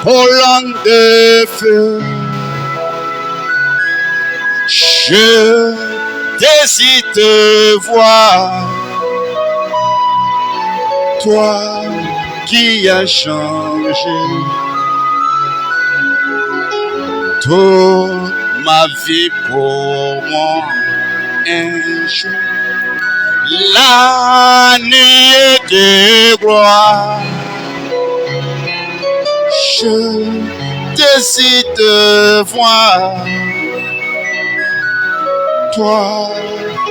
colonne de feu. Je désire te voir, toi qui as changé toute ma vie pour moi. Un jour, la nuit de gloire, je désire te voir, toi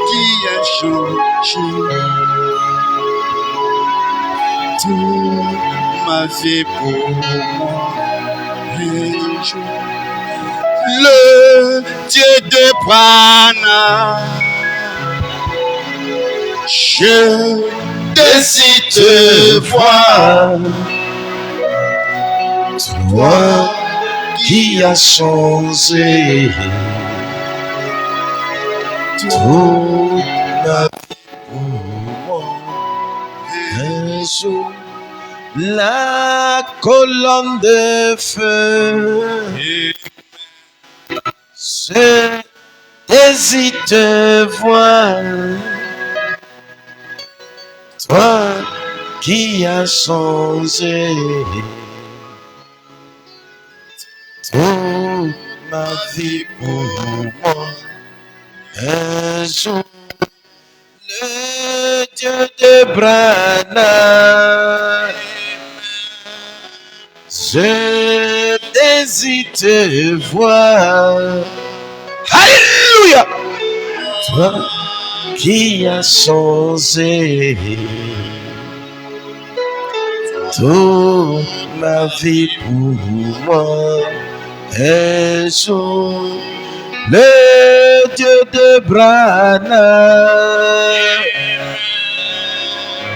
qui as changé toute ma vie pour moi. Un jour, le Dieu de Brana, je désire te voir, toi qui as changé toute ma vie pour moi. Un jour, la colonne de feu, je désire te voir, toi qui as changé toute ma vie pour moi. Un jour, le Dieu de Brana, je désire te voir. Alléluia! Toi qui as changé toute ma vie pour moi. Un jour, le Dieu de Brana,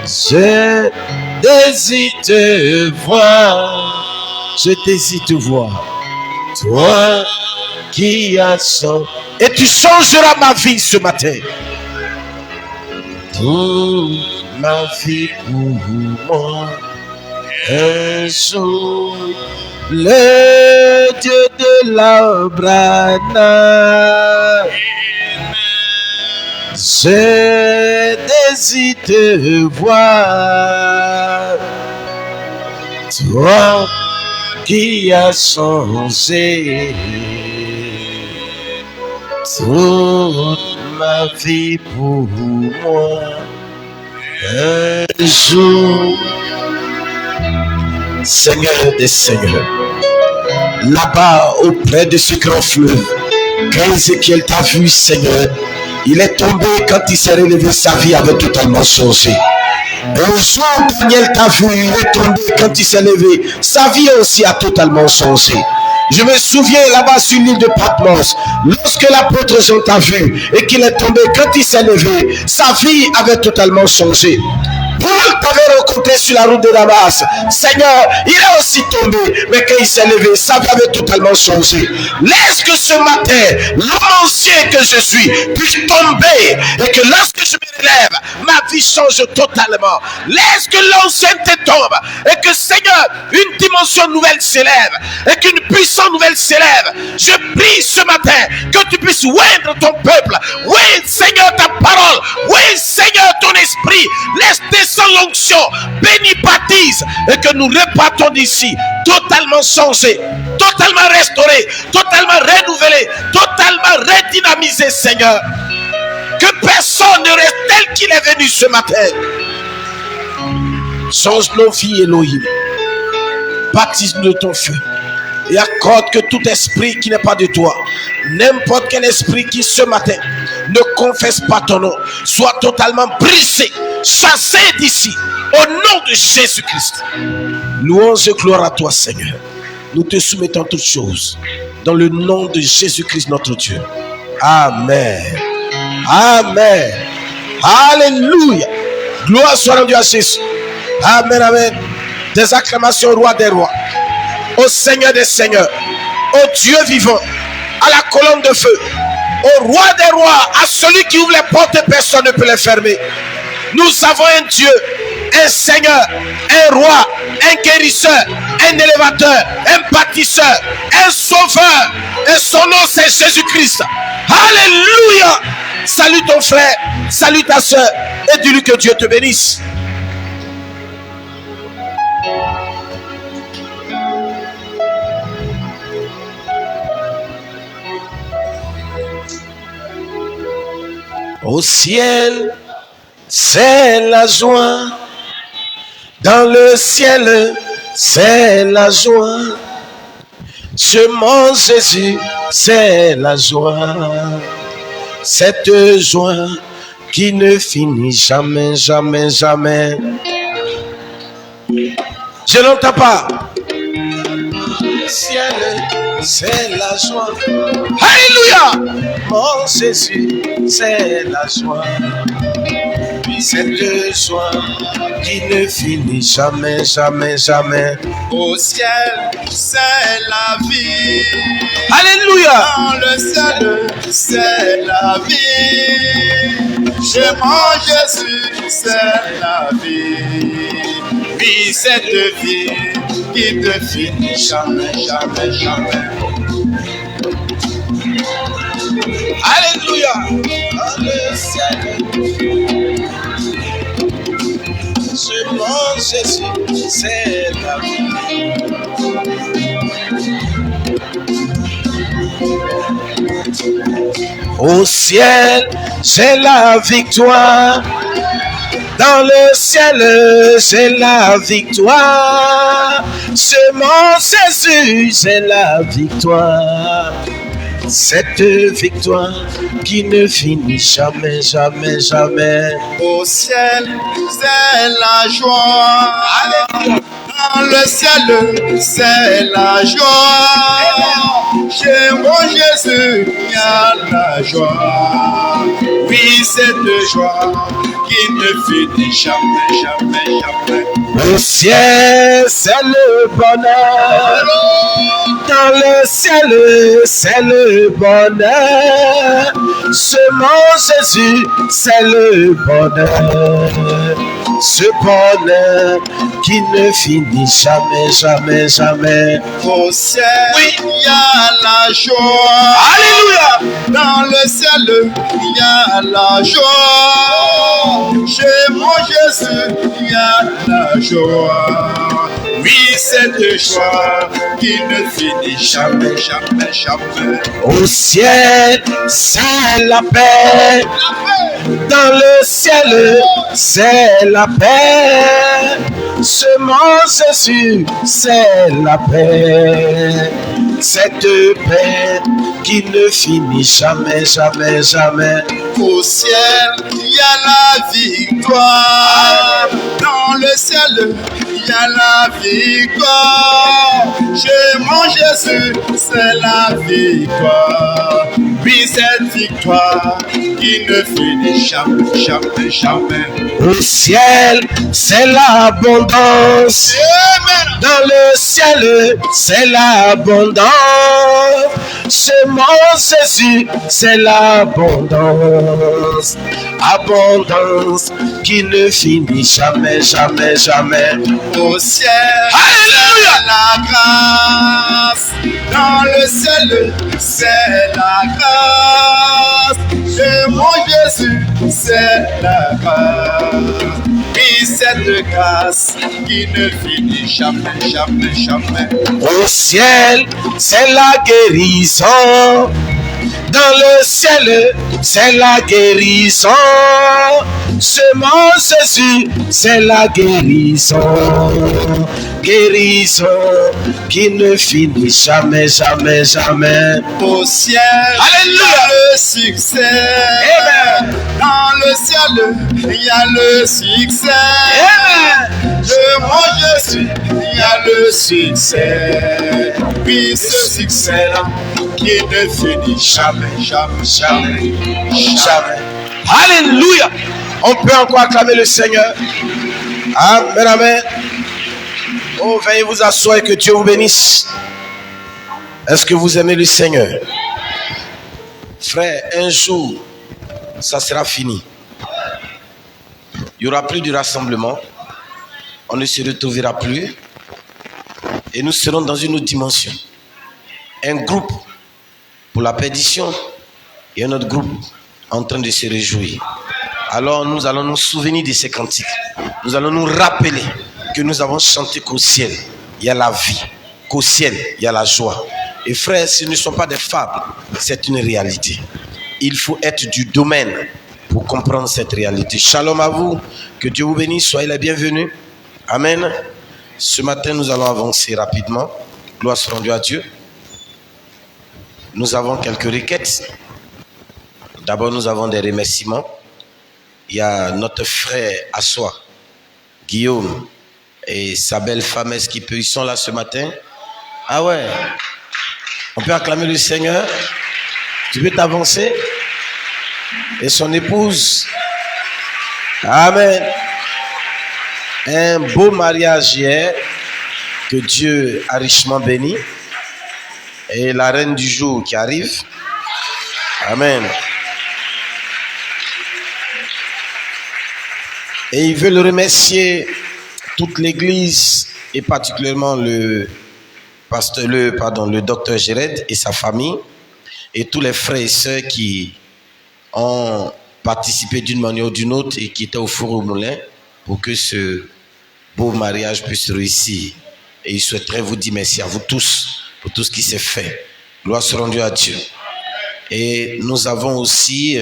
je désire te voir. Je désire te voir. Toi qui as changé. Et tu changeras ma vie ce matin. Toute ma vie pour moi. Un jour, le Dieu de l'Abraham, je désire te voir. Toi qui as changé toute ma vie pour moi. Un jour, Seigneur des Seigneurs, là-bas auprès de ce grand fleuve, quand Ézéchiel t'a vu, Seigneur, il est tombé. Quand il s'est relevé, sa vie avait totalement changé. Et au jour où Daniel t'a vu, il est tombé. Quand il s'est levé, sa vie aussi a totalement changé. Je me souviens là-bas sur l'île de Patmos, lorsque l'apôtre Jean t'a vu et qu'il est tombé, quand il s'est levé, sa vie avait totalement changé. Paul t'avait rencontré sur la route de Damas. Seigneur, il est aussi tombé, mais quand il s'est levé, sa vie avait totalement changé. Laisse que ce matin, l'homme ancien que je suis puisse tomber et que lorsque je me relève, ma vie change totalement. Laisse que l'ancienneté tombe et que, Seigneur, une dimension nouvelle s'élève et qu'une puissance nouvelle s'élève. Je prie ce matin que tu puisses oindre ton peuple. Oui, Seigneur, ta parole. Oui, Seigneur, ton esprit. Laisse descendre l'onction, bénis, baptise et que nous repartons d'ici totalement changés, totalement restaurés, totalement renouvelés, totalement redynamisés, Seigneur. Que personne ne reste tel qu'il est venu ce matin. Change nos vies, Elohim. Baptise-nous de ton feu. Et accorde que tout esprit qui n'est pas de toi, n'importe quel esprit qui ce matin ne confesse pas ton nom, soit totalement brisé, chassé d'ici, au nom de Jésus-Christ. Louange et gloire à toi, Seigneur. Nous te soumettons toutes choses dans le nom de Jésus-Christ notre Dieu. Amen. Amen. Alléluia. Gloire soit rendue à Jésus. Amen, amen. Des acclamations au roi des rois, au Seigneur des seigneurs, au Dieu vivant, à la colonne de feu, au roi des rois, à celui qui ouvre les portes et personne ne peut les fermer. Nous avons un Dieu, un Seigneur, un roi, un guérisseur, un élévateur, un bâtisseur, un sauveur. Et son nom, c'est Jésus-Christ. Alléluia. Salue ton frère, salue ta soeur et dis-lui que Dieu te bénisse. Au ciel, c'est la joie. Dans le ciel, c'est la joie. Je mange Jésus, c'est la joie. Cette joie qui ne finit jamais, jamais, jamais. Je n'entends pas. Le ciel, c'est la joie. Alléluia. Mon Jésus, c'est la joie. Cette joie qui ne finit jamais, jamais, jamais. Au ciel, c'est la vie. Alléluia. Dans le ciel, c'est la vie. Chez mon Jésus, c'est la vie. Oui, cette vie qui ne finit jamais, jamais, jamais. Alléluia. Dans le ciel, chez mon Jésus, c'est la vie. Au ciel, c'est la victoire. Dans le ciel, c'est la victoire. C'est mon Jésus, c'est la victoire. Cette victoire qui ne finit jamais, jamais, jamais. Au ciel, c'est la joie. Alléluia. Dans le ciel, c'est la joie. Chez mon Jésus, il y a la joie. Oui, cette joie qui ne finit jamais, jamais, jamais. Au ciel, c'est le bonheur. Dans le ciel, c'est le bonheur. Ce mon Jésus, c'est le bonheur. Ce bonheur qui ne finit jamais, jamais, jamais. Au ciel, Oui. il y a la joie. Alléluia. Dans le ciel, il y a la joie. Chez mon Jésus, il y a la joie. Oui, cette joie qui ne finit jamais, jamais, jamais. Au ciel, c'est la paix. Dans le ciel, c'est la paix. Ce mon Jésus, c'est la paix. Cette paix qui ne finit jamais, jamais, jamais. Au ciel, il y a la victoire. Dans le ciel, il y a la victoire. Chez mon Jésus, c'est la victoire. Oui, cette victoire qui ne finit jamais, jamais, jamais. Au ciel, c'est l'abondance. Amen. Dans le ciel, c'est l'abondance. C'est mon Jésus, c'est l'abondance. Abondance qui ne finit jamais, jamais, jamais. Au ciel, Alléluia. la grâce. Dans le ciel, c'est la grâce. Chez mon Jésus, c'est la grâce. Et cette grâce qui ne finit jamais, jamais, jamais. Au ciel, c'est la guérison. Dans le ciel, c'est la guérison. C'est mon Jésus, c'est la guérison. Guérison qui ne finit jamais, jamais, jamais. Au ciel, Alléluia. il y a le succès. Amen. Dans le ciel, il y a le succès. Amen. De mon Jésus, il y a le succès. Puis ce succès-là qui ne finit jamais, jamais, jamais, jamais. Alléluia. On peut encore acclamer le Seigneur. Amen, amen. Oh, veuillez vous asseoir et que Dieu vous bénisse. Est-ce que vous aimez le Seigneur? Frère, un jour, ça sera fini. Il n'y aura plus de rassemblement. On ne se retrouvera plus. Et nous serons dans une autre dimension. Un groupe pour la perdition et un autre groupe en train de se réjouir. Alors nous allons nous souvenir de ces cantiques. Nous allons nous rappeler que nous avons chanté qu'au ciel, il y a la vie. Qu'au ciel, il y a la joie. Et frères, ce ne sont pas des fables, c'est une réalité. Il faut être du domaine pour comprendre cette réalité. Shalom à vous, que Dieu vous bénisse, soyez les bienvenus. Amen. Ce matin, nous allons avancer rapidement. Gloire soit rendue à Dieu. Nous avons quelques requêtes. D'abord, nous avons des remerciements. Il y a notre frère Assois, Guillaume, et sa belle femme, est-ce qu'ils sont là ce matin? Ah ouais. On peut acclamer le Seigneur. Tu peux t'avancer. Et son épouse. Amen. Un beau mariage hier que Dieu a richement béni. Et la reine du jour qui arrive. Amen. Et il veut le remercier toute l'église et particulièrement le docteur Jéred et sa famille et tous les frères et sœurs qui ont participé d'une manière ou d'une autre et qui étaient au four au moulin pour que ce beau mariage puisse réussir. Et il souhaiterait vous dire merci à vous tous pour tout ce qui s'est fait. Gloire soit rendue à Dieu. Et nous avons aussi,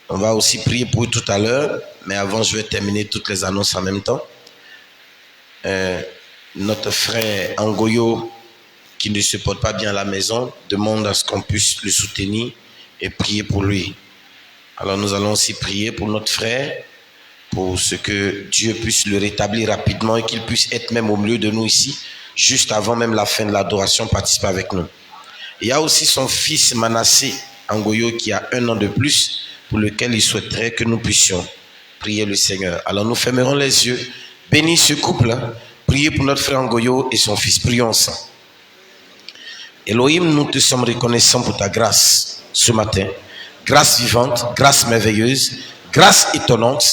on va aussi prier pour eux tout à l'heure, mais avant je vais terminer toutes les annonces en même temps. Notre frère Angoyo, qui ne se porte pas bien à la maison, demande à ce qu'on puisse le soutenir et prier pour lui. Alors nous allons aussi prier pour notre frère, pour ce que Dieu puisse le rétablir rapidement et qu'il puisse être même au milieu de nous ici, juste avant même la fin de l'adoration, participer avec nous. Il y a aussi son fils Manassé Angoyo qui a 1 an de plus, pour lequel il souhaiterait que nous puissions prier le Seigneur. Alors nous fermerons les yeux, bénis ce couple, priez pour notre frère Angoyo et son fils, prions ensemble. Elohim, nous te sommes reconnaissants pour ta grâce ce matin, grâce vivante, grâce merveilleuse, grâce étonnante,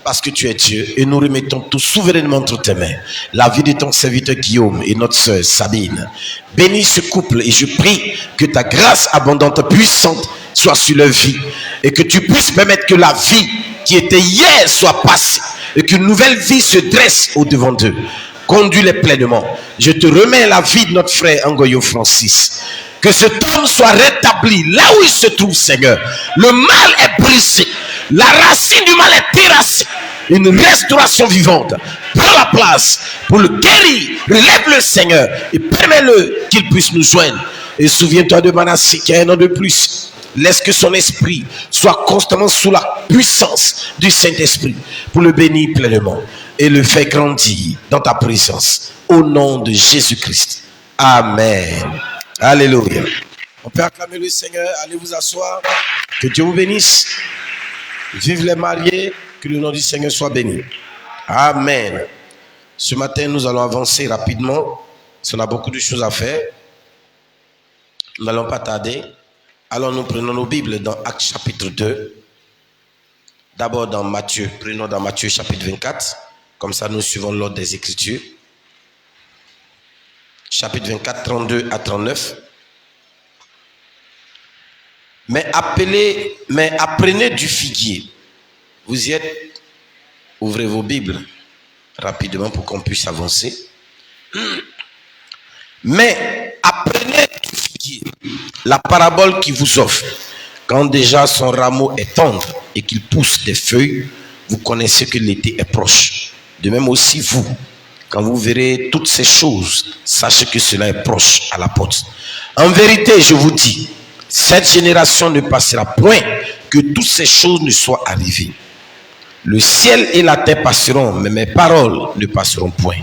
parce que tu es Dieu et nous remettons tout souverainement entre tes mains. La vie de ton serviteur Guillaume et notre sœur Sabine. Bénis ce couple et je prie que ta grâce abondante, puissante, soit sur leur vie et que tu puisses permettre que la vie qui était hier soit passée et qu'une nouvelle vie se dresse au-devant d'eux. Conduis-les pleinement. Je te remets la vie de notre frère Angoyo Francis. Que cet homme soit rétabli là où il se trouve, Seigneur. Le mal est brisé. La racine du mal est terrassée. Une restauration vivante. Prends la place pour le guérir. Relève le Seigneur et permets-le qu'il puisse nous joindre. Et souviens-toi de Manassé qui a 1 an de plus. Laisse que son esprit soit constamment sous la puissance du Saint-Esprit pour le bénir pleinement et le faire grandir dans ta présence. Au nom de Jésus-Christ. Amen. Alléluia. On peut acclamer le Seigneur. Allez vous asseoir. Que Dieu vous bénisse. Vive les mariés. Que le nom du Seigneur soit béni. Amen. Ce matin, nous allons avancer rapidement. On a beaucoup de choses à faire. Nous n'allons pas tarder. Alors nous prenons nos Bibles dans Actes chapitre 2. D'abord dans Matthieu. Prenons dans Matthieu chapitre 24. Comme ça, nous suivons l'ordre des Écritures. Chapitre 24, 32 à 39. Mais apprenez du figuier. Vous y êtes? Ouvrez vos Bibles rapidement pour qu'on puisse avancer. Mais apprenez du figuier la parabole qui vous offre. Quand déjà son rameau est tendre et qu'il pousse des feuilles, vous connaissez que l'été est proche. De même aussi vous, quand vous verrez toutes ces choses, sachez que cela est proche à la porte. En vérité, je vous dis, cette génération ne passera point que toutes ces choses ne soient arrivées. Le ciel et la terre passeront, mais mes paroles ne passeront point.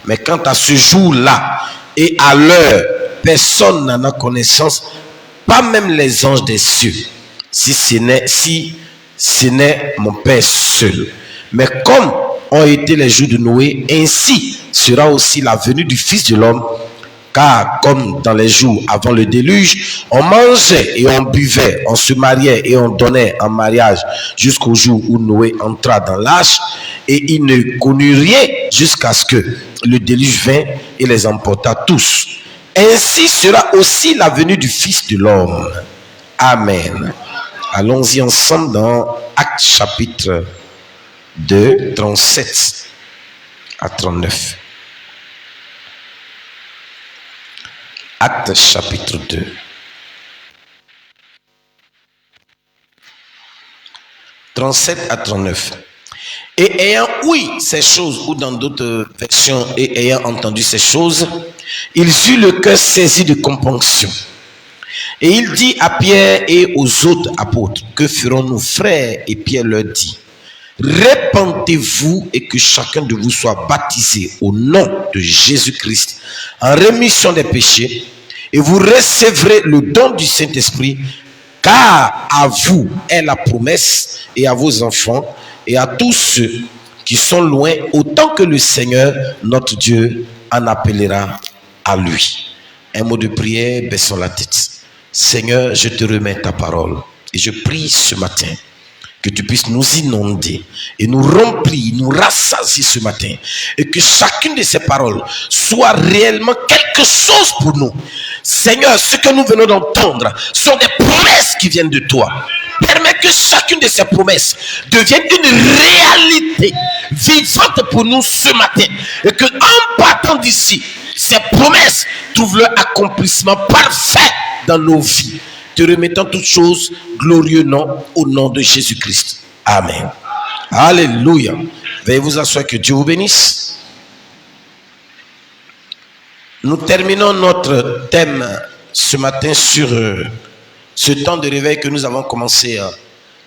Mais quant à ce jour-là et à l'heure, personne n'en a connaissance, pas même les anges des cieux, si ce n'est mon Père seul. Mais comme ont été les jours de Noé, ainsi sera aussi la venue du Fils de l'homme. Car comme dans les jours avant le déluge, on mangeait et on buvait, on se mariait et on donnait en mariage jusqu'au jour où Noé entra dans l'arche, et il ne connut rien jusqu'à ce que le déluge vint et les emporta tous. Ainsi sera aussi la venue du Fils de l'homme. Amen. Allons-y ensemble dans Actes chapitre 2, 37 à 39. Actes chapitre 2. « 37 à 39. Et ayant ouï ces choses, ou dans d'autres versions, et ayant entendu ces choses, ils eurent le cœur saisi de compunction. Et il dit à Pierre et aux autres apôtres, que ferons-nous, frères? Et Pierre leur dit, répentez-vous et que chacun de vous soit baptisé au nom de Jésus-Christ en rémission des péchés, et vous recevrez le don du Saint-Esprit, car à vous est la promesse, et à vos enfants, et à tous ceux qui sont loin, autant que le Seigneur, notre Dieu, en appellera à lui. Un mot de prière, baissons la tête. Seigneur, je te remets ta parole, et je prie ce matin que tu puisses nous inonder et nous remplir, nous rassasier ce matin, et que chacune de ces paroles soit réellement quelque chose pour nous. Seigneur, ce que nous venons d'entendre sont des promesses qui viennent de toi. Permets que chacune de ces promesses devienne une réalité vivante pour nous ce matin, et que en partant d'ici, ces promesses trouvent leur accomplissement parfait dans nos vies. Te remettant toutes choses, glorieux nom, au nom de Jésus-Christ. Amen. Alléluia. Veuillez vous asseoir, que Dieu vous bénisse. Nous terminons notre thème ce matin sur ce temps de réveil que nous avons commencé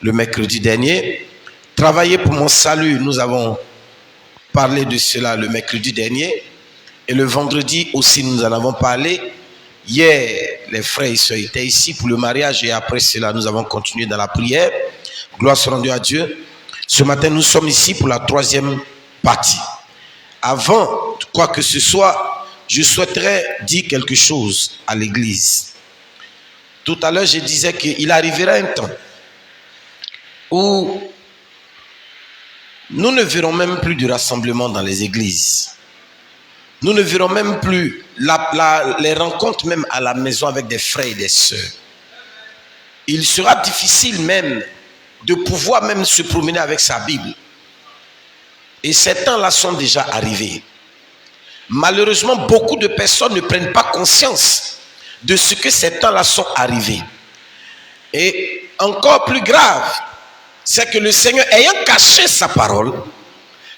le mercredi dernier. Travailler pour mon salut, nous avons parlé de cela le mercredi dernier. Et le vendredi aussi, nous en avons parlé. Hier, les frères et sœurs étaient ici pour le mariage, et après cela, nous avons continué dans la prière. Gloire soit rendue à Dieu. Ce matin, nous sommes ici pour la troisième partie. Avant quoi que ce soit, je souhaiterais dire quelque chose à l'église. Tout à l'heure, je disais qu'il arrivera un temps où nous ne verrons même plus de rassemblement dans les églises. Nous ne verrons même plus les rencontres même à la maison avec des frères et des sœurs. Il sera difficile même de pouvoir même se promener avec sa Bible. Et ces temps-là sont déjà arrivés. Malheureusement, beaucoup de personnes ne prennent pas conscience de ce que ces temps-là sont arrivés. Et encore plus grave, c'est que le Seigneur, ayant caché sa parole,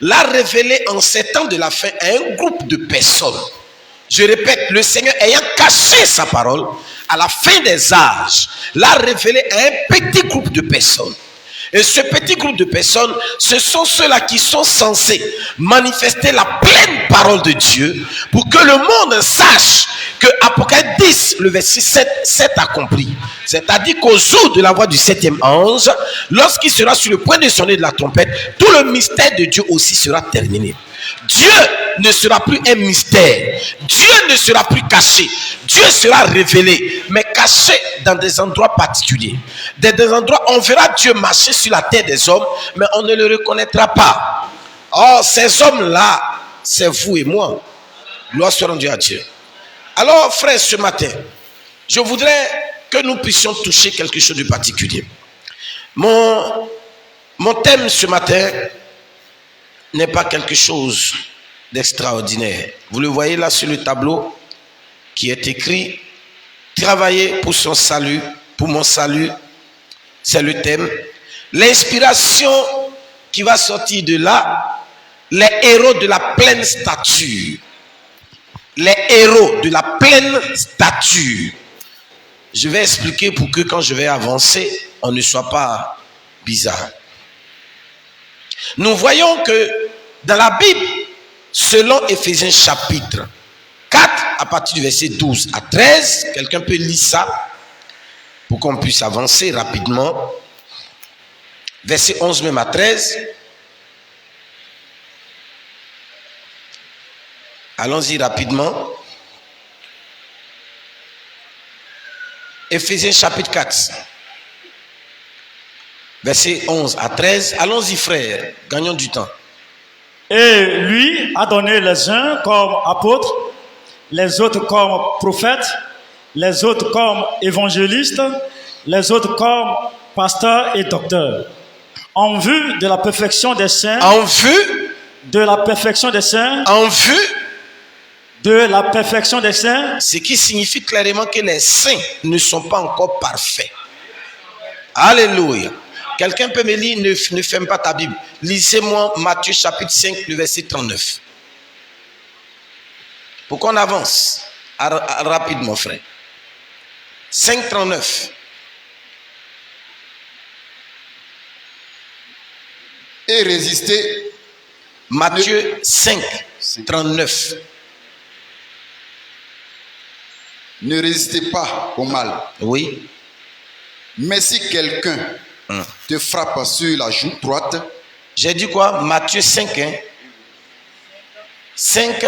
l'a révélé en ces temps de la fin à un groupe de personnes. Je répète, le Seigneur ayant caché sa parole à la fin des âges, l'a révélé à un petit groupe de personnes. Et ce petit groupe de personnes, ce sont ceux-là qui sont censés manifester la pleine parole de Dieu pour que le monde sache que Apocalypse 10, le verset 7, s'est accompli. C'est-à-dire qu'au jour de la voix du septième ange, lorsqu'il sera sur le point de sonner de la trompette, tout le mystère de Dieu aussi sera terminé. Dieu ne sera plus un mystère. Dieu ne sera plus caché. Dieu sera révélé, mais caché dans des endroits particuliers. Dans des endroits, on verra Dieu marcher sur la terre des hommes, mais on ne le reconnaîtra pas. Or, ces hommes-là, c'est vous et moi. Gloire soit rendue à Dieu. Alors, frères, ce matin, je voudrais que nous puissions toucher quelque chose de particulier. Mon thème ce matin n'est pas quelque chose d'extraordinaire. Vous le voyez là sur le tableau qui est écrit « Travailler pour son salut, pour mon salut », c'est le thème. L'inspiration qui va sortir de là, les héros de la pleine stature. Les héros de la pleine stature. Je vais expliquer pour que quand je vais avancer, on ne soit pas bizarre. Nous voyons que dans la Bible, selon Éphésiens chapitre 4, à partir du verset 12 à 13, quelqu'un peut lire ça pour qu'on puisse avancer rapidement. Verset 11 même à 13. Allons-y rapidement. Éphésiens chapitre 4. Versets 11 à 13. Allons-y frères, gagnons du temps. Et lui a donné les uns comme apôtres, les autres comme prophètes, les autres comme évangélistes, les autres comme pasteurs et docteurs, en vue de la perfection des saints, En vue, de la perfection des saints, en vue, de la perfection des saints, ce qui signifie clairement que les saints ne sont pas encore parfaits. Alléluia. Quelqu'un peut me lire, ne ferme pas ta Bible. Lisez-moi Matthieu chapitre 5, le verset 39. Pour qu'on avance rapidement, frère. 5, 39. Et résistez. Matthieu 5, 39. Ne résistez pas au mal. Oui. Mais si quelqu'un te frappe sur la joue droite, J'ai dit quoi? Matthieu 5, hein? 5,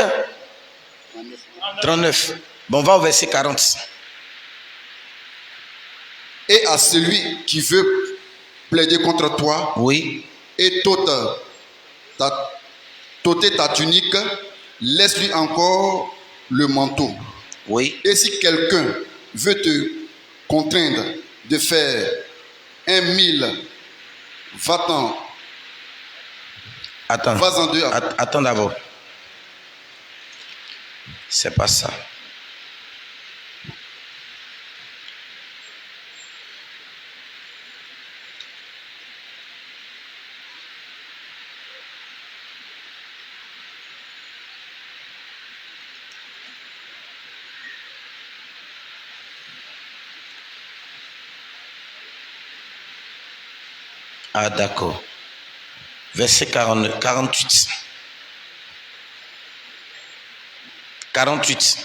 39. Bon, on va au verset 40. et à celui qui veut plaider contre toi, Oui. et t'ôter ta tunique, laisse-lui encore le manteau. Oui. Et si quelqu'un veut te contraindre de faire 1000, va-t'en. Attends. Vas-en deux. Attends d'abord. C'est pas ça. Ah d'accord. Verset 48. 48.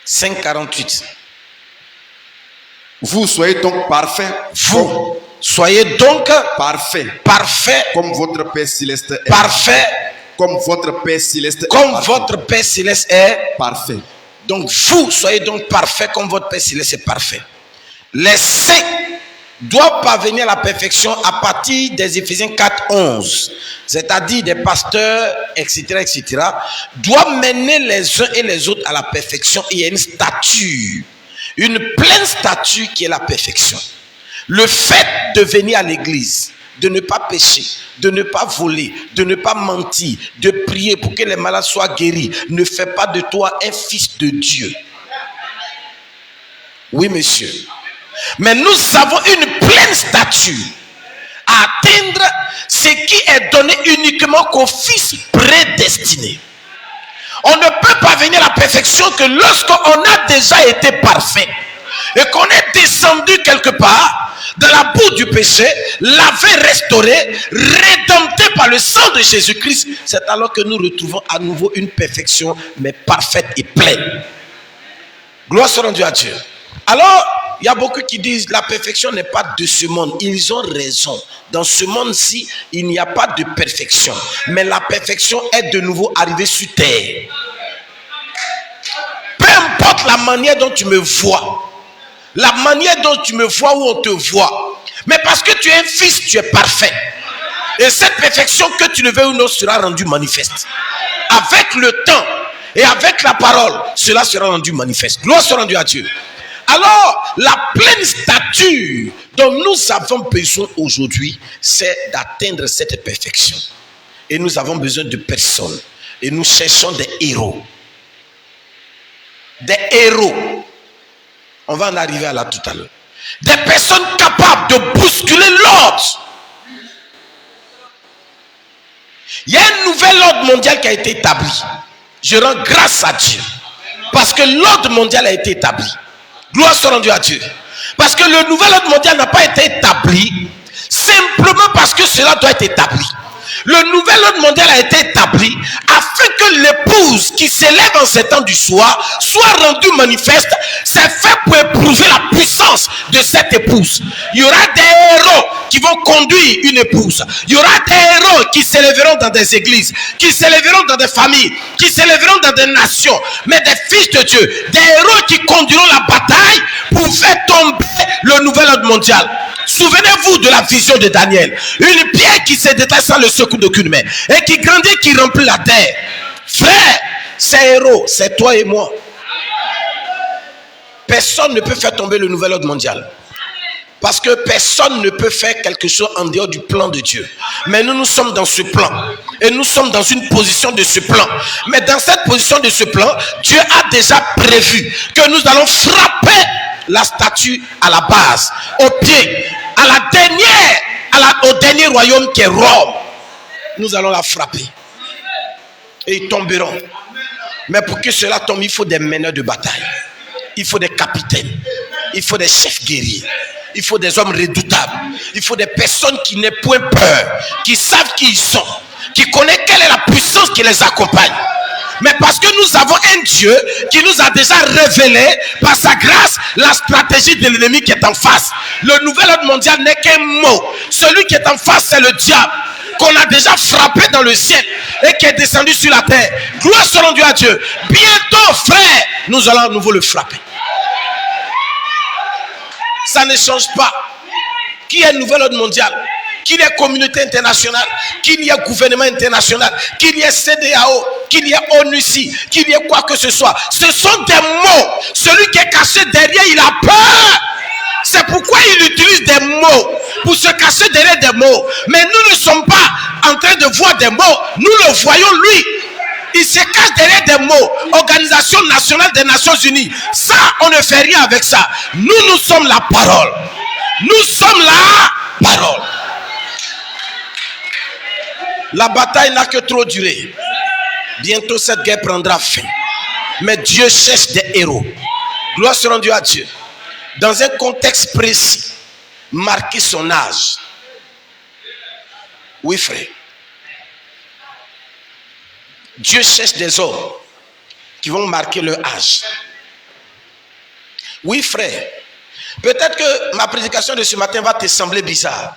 5,48. Vous soyez donc parfaits. Vous soyez donc parfaits. parfaits. Comme votre Père Céleste est. Parfait. Comme votre Père Céleste Comme est. votre Père Céleste est Parfait. Donc vous soyez donc parfaits comme votre Père Céleste est parfait. Les saints doivent parvenir à la perfection à partir des Éphésiens 4:11, c'est-à-dire des pasteurs, etc., etc., doivent mener les uns et les autres à la perfection. Il y a une stature, une pleine stature qui est la perfection. Le fait de venir à l'église, de ne pas pécher, de ne pas voler, de ne pas mentir, de prier pour que les malades soient guéris, ne fait pas de toi un fils de Dieu. Oui, monsieur. Mais nous avons une pleine stature à atteindre, ce qui est donné uniquement qu'aux fils prédestinés. On ne peut pas venir à la perfection que lorsqu'on a déjà été parfait et qu'on est descendu quelque part dans la boue du péché, lavé, restauré, rédempté par le sang de Jésus-Christ. C'est alors que nous retrouvons à nouveau une perfection, mais parfaite et pleine. Gloire soit rendue à Dieu. Alors, il y a beaucoup qui disent la perfection n'est pas de ce monde. Ils ont raison. Dans ce monde-ci, il n'y a pas de perfection. Mais la perfection est de nouveau arrivée sur terre. Peu importe la manière dont tu me vois, la manière dont tu me vois ou on te voit, mais parce que tu es un fils, tu es parfait. Et cette perfection, que tu le veux ou non, sera rendue manifeste. Avec le temps et avec la parole, cela sera rendu manifeste. Gloire soit rendue à Dieu. Alors, la pleine stature dont nous avons besoin aujourd'hui, c'est d'atteindre cette perfection. Et nous avons besoin de personnes. Et nous cherchons des héros. Des héros. On va en arriver à là tout à l'heure. Des personnes capables de bousculer l'ordre. Il y a un nouvel ordre mondial qui a été établi. Je rends grâce à Dieu. Parce que l'ordre mondial a été établi. Gloire soit rendue à Dieu. Parce que le nouvel ordre mondial n'a pas été établi simplement parce que cela doit être établi. Le nouvel ordre mondial a été établi afin afin que l'épouse qui s'élève en ces temps du soir soit rendue manifeste. C'est fait pour éprouver la puissance de cette épouse. Il y aura des héros qui vont conduire une épouse. Il y aura des héros qui s'élèveront dans des églises, qui s'élèveront dans des familles, qui s'élèveront dans des nations, mais des fils de Dieu, des héros qui conduiront la bataille pour faire tomber le nouvel ordre mondial. Souvenez-vous de la vision de Daniel. Une pierre qui se détache sans le secours d'aucune main et qui grandit, qui remplit la terre. Frère, ces héros, c'est toi et moi. Personne ne peut faire tomber le nouvel ordre mondial. Parce que personne ne peut faire quelque chose en dehors du plan de Dieu. Mais nous sommes dans ce plan. Et nous sommes dans une position de ce plan. Mais dans cette position de ce plan, Dieu a déjà prévu que nous allons frapper la statue à la base, au pied, à la dernière, au dernier royaume qui est Rome. Nous allons la frapper. Et ils tomberont. Mais pour que cela tombe, il faut des meneurs de bataille. Il faut des capitaines. Il faut des chefs guerriers. Il faut des hommes redoutables. Il faut des personnes qui n'aient point peur, qui savent qui ils sont, qui connaissent quelle est la puissance qui les accompagne. Mais parce que nous avons un Dieu qui nous a déjà révélé par sa grâce la stratégie de l'ennemi qui est en face. Le nouvel ordre mondial n'est qu'un mot. Celui qui est en face, c'est le diable, qu'on a déjà frappé dans le ciel et qui est descendu sur la terre. Gloire soit rendue à Dieu. Bientôt, frère, nous allons à nouveau le frapper. Ça ne change pas. Qui est le nouvel ordre mondial? Qu'il y ait communauté internationale, qu'il y ait gouvernement international, qu'il y ait CEDEAO, qu'il y ait ONUCI, qu'il y ait quoi que ce soit. Ce sont des mots. Celui qui est caché derrière, il a peur. C'est pourquoi il utilise des mots pour se cacher derrière des mots. Mais nous ne sommes pas en train de voir des mots. Nous le voyons lui. Il se cache derrière des mots. Organisation nationale des Nations Unies. Ça, on ne fait rien avec ça. Nous sommes la parole. Nous sommes la parole. La bataille n'a que trop duré. Bientôt cette guerre prendra fin. Mais Dieu cherche des héros. Gloire soit rendue à Dieu. Dans un contexte précis, marquer son âge. Oui, frère. Dieu cherche des hommes qui vont marquer leur âge. Oui, frère. Peut-être que ma prédication de ce matin va te sembler bizarre.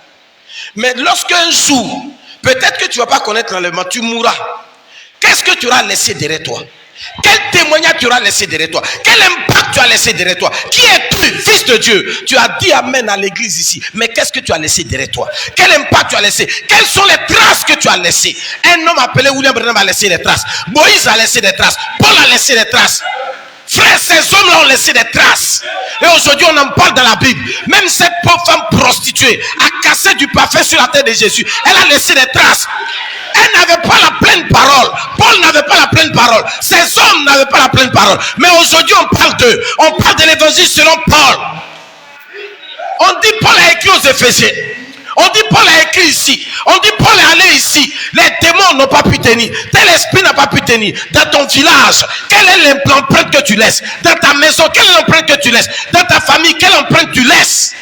Mais lorsqu'un jour, peut-être que tu ne vas pas connaître l'enlèvement, tu mourras. Qu'est-ce que tu auras laissé derrière toi? Quel témoignage tu auras laissé derrière toi? Quel impact tu as laissé derrière toi? Qui es-tu, fils de Dieu? Tu as dit amen à l'église ici. Mais qu'est-ce que tu as laissé derrière toi? Quel impact tu as laissé? Quelles sont les traces que tu as laissées? Un homme appelé William Branham a laissé des traces. Moïse a laissé des traces. Paul a laissé des traces. Frère, ces hommes-là ont laissé des traces. Et aujourd'hui, on en parle dans la Bible. Même cette pauvre femme prostituée a cassé du parfum sur la tête de Jésus. Elle a laissé des traces. Elle n'avait pas la pleine parole. Paul n'avait pas la pleine parole. Ces hommes n'avaient pas la pleine parole. Mais aujourd'hui, on parle d'eux. On parle de l'évangile selon Paul. On dit Paul a écrit aux Éphésiens. On dit Paul a écrit ici. On dit Paul est allé ici. Les démons n'ont pas pu tenir. Tel esprit n'a pas pu tenir. Dans ton village, quelle est l'empreinte que tu laisses? Dans ta maison, quelle est l'empreinte que tu laisses? Dans ta famille, quelle empreinte tu laisses?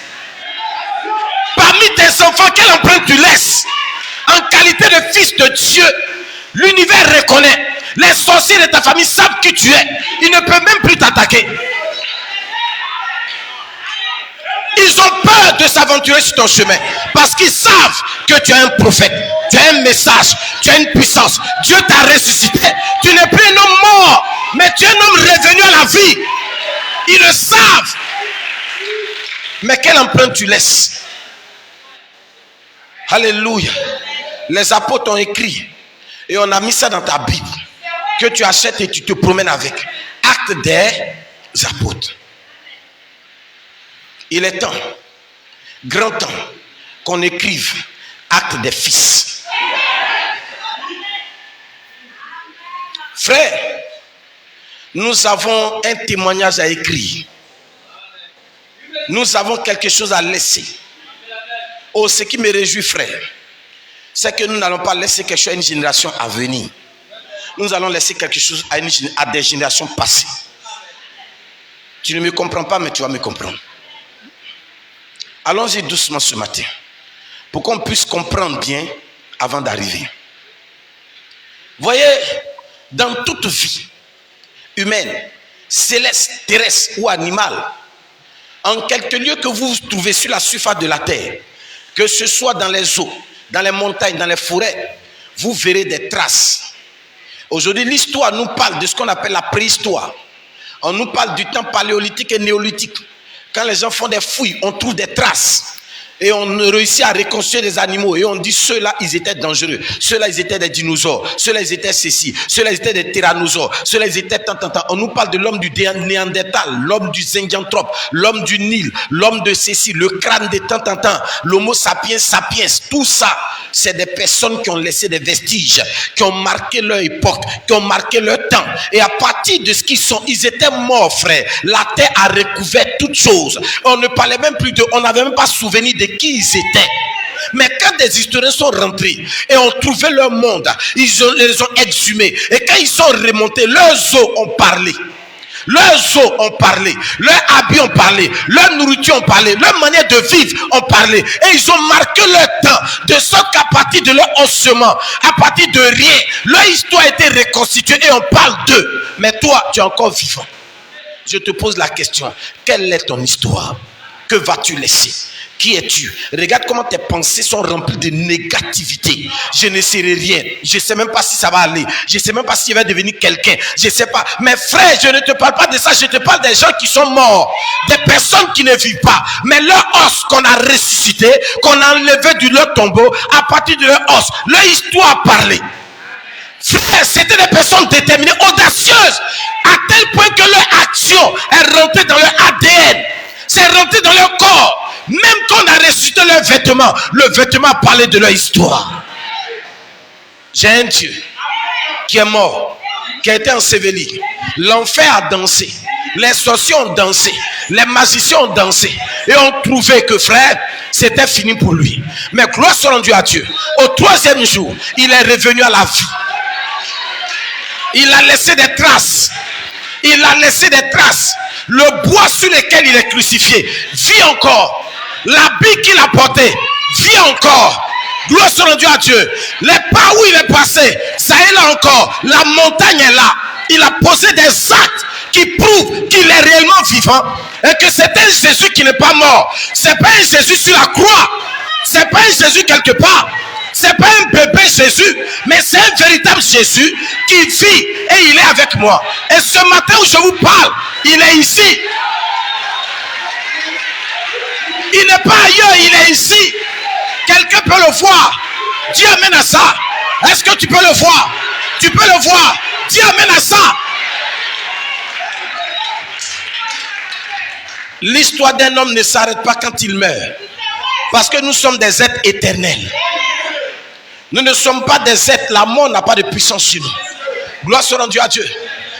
Parmi tes enfants, quelle empreinte tu laisses? En qualité de fils de Dieu, l'univers reconnaît. Les sorciers de ta famille savent qui tu es. Ils ne peuvent même plus t'attaquer. Ils ont peur de s'aventurer sur ton chemin parce qu'ils savent que tu es un prophète, tu as un message, tu as une puissance. Dieu t'a ressuscité. Tu n'es plus un homme mort, mais tu es un homme revenu à la vie. Ils le savent. Mais quelle empreinte tu laisses? Alléluia. Les apôtres ont écrit et on a mis ça dans ta Bible que tu achètes et tu te promènes avec. Actes des apôtres. Il est temps, grand temps, qu'on écrive Actes des fils. Frère, nous avons un témoignage à écrire. Nous avons quelque chose à laisser. Oh, ce qui me réjouit, frère, c'est que nous n'allons pas laisser quelque chose à une génération à venir. Nous allons laisser quelque chose à des générations passées. Tu ne me comprends pas, mais tu vas me comprendre. Allons-y doucement ce matin, pour qu'on puisse comprendre bien avant d'arriver. Voyez, dans toute vie humaine, céleste, terrestre ou animale, en quelque lieu que vous vous trouvez sur la surface de la terre, que ce soit dans les eaux, dans les montagnes, dans les forêts, vous verrez des traces. Aujourd'hui, l'histoire nous parle de ce qu'on appelle la préhistoire. On nous parle du temps paléolithique et néolithique. Quand les gens font des fouilles, on trouve des traces. Et on réussit à reconstruire des animaux. Et on dit, ceux-là, ils étaient dangereux. Ceux-là, ils étaient des dinosaures. Ceux-là, ils étaient ceci. Ceux-là, ils étaient des tyrannosaures. Ceux-là, ils étaient tant. On nous parle de l'homme du Néandertal, l'homme du Zingianthrope, l'homme du Nil, l'homme de ceci, le crâne de tant. L'homo sapiens sapiens. Tout ça, c'est des personnes qui ont laissé des vestiges, qui ont marqué leur époque, qui ont marqué leur temps. Et à partir de ce qu'ils sont, ils étaient morts, frère. La terre a recouvert toutes choses. On ne parlait même plus de, on n'avait même pas souvenir de qui ils étaient. Mais quand des historiens sont rentrés et ont trouvé leur monde, ils les ont exhumés. Et quand ils sont remontés, leurs os ont parlé. Leurs os ont parlé, leurs habits ont parlé, leur nourriture ont parlé, leur manière de vivre ont parlé. Et ils ont marqué leur temps, de sorte qu'à partir de leur ossement, à partir de rien, leur histoire a été reconstituée et on parle d'eux. Mais toi, tu es encore vivant. Je te pose la question, quelle est ton histoire? Que vas-tu laisser? Qui es-tu? Regarde comment tes pensées sont remplies de négativité. Je ne sais rien. Je ne sais même pas si ça va aller. Je ne sais même pas si je vais devenir quelqu'un. Je ne sais pas. Mais frère, je ne te parle pas de ça. Je te parle des gens qui sont morts. Des personnes qui ne vivent pas. Mais leur os qu'on a ressuscité, qu'on a enlevé de leur tombeau, à partir de leur os, leur histoire a parlé. Frère, c'était des personnes déterminées, audacieuses, à tel point que leur action est rentrée dans leur ADN. C'est rentré dans leur corps. Même quand on a ressuscité leurs vêtements, le vêtement a parlé de leur histoire. J'ai un Dieu qui est mort, qui a été enseveli. L'enfer a dansé. Les sorciers ont dansé. Les magiciens ont dansé. Et ont trouvé que, frère, c'était fini pour lui. Mais gloire soit rendue à Dieu. Au troisième jour, il est revenu à la vie. Il a laissé des traces. Il a laissé des traces. Le bois sur lequel il est crucifié vit encore. L'habit qu'il a porté vit encore. Gloire soit rendue à Dieu. Les pas où il est passé, ça est là encore. La montagne est là. Il a posé des actes qui prouvent qu'il est réellement vivant et que c'est un Jésus qui n'est pas mort. C'est pas un Jésus sur la croix. C'est pas un Jésus quelque part. C'est pas un bébé Jésus, mais c'est un véritable Jésus qui vit et il est avec moi. Et ce matin où je vous parle, il est ici. Il n'est pas ailleurs, il est ici. Quelqu'un peut le voir. Dis amen à ça. Est-ce que tu peux le voir? Tu peux le voir. Dis amen à ça. L'histoire d'un homme ne s'arrête pas quand il meurt. Parce que nous sommes des êtres éternels. Nous ne sommes pas des êtres. La mort n'a pas de puissance sur nous. Gloire soit rendue à Dieu.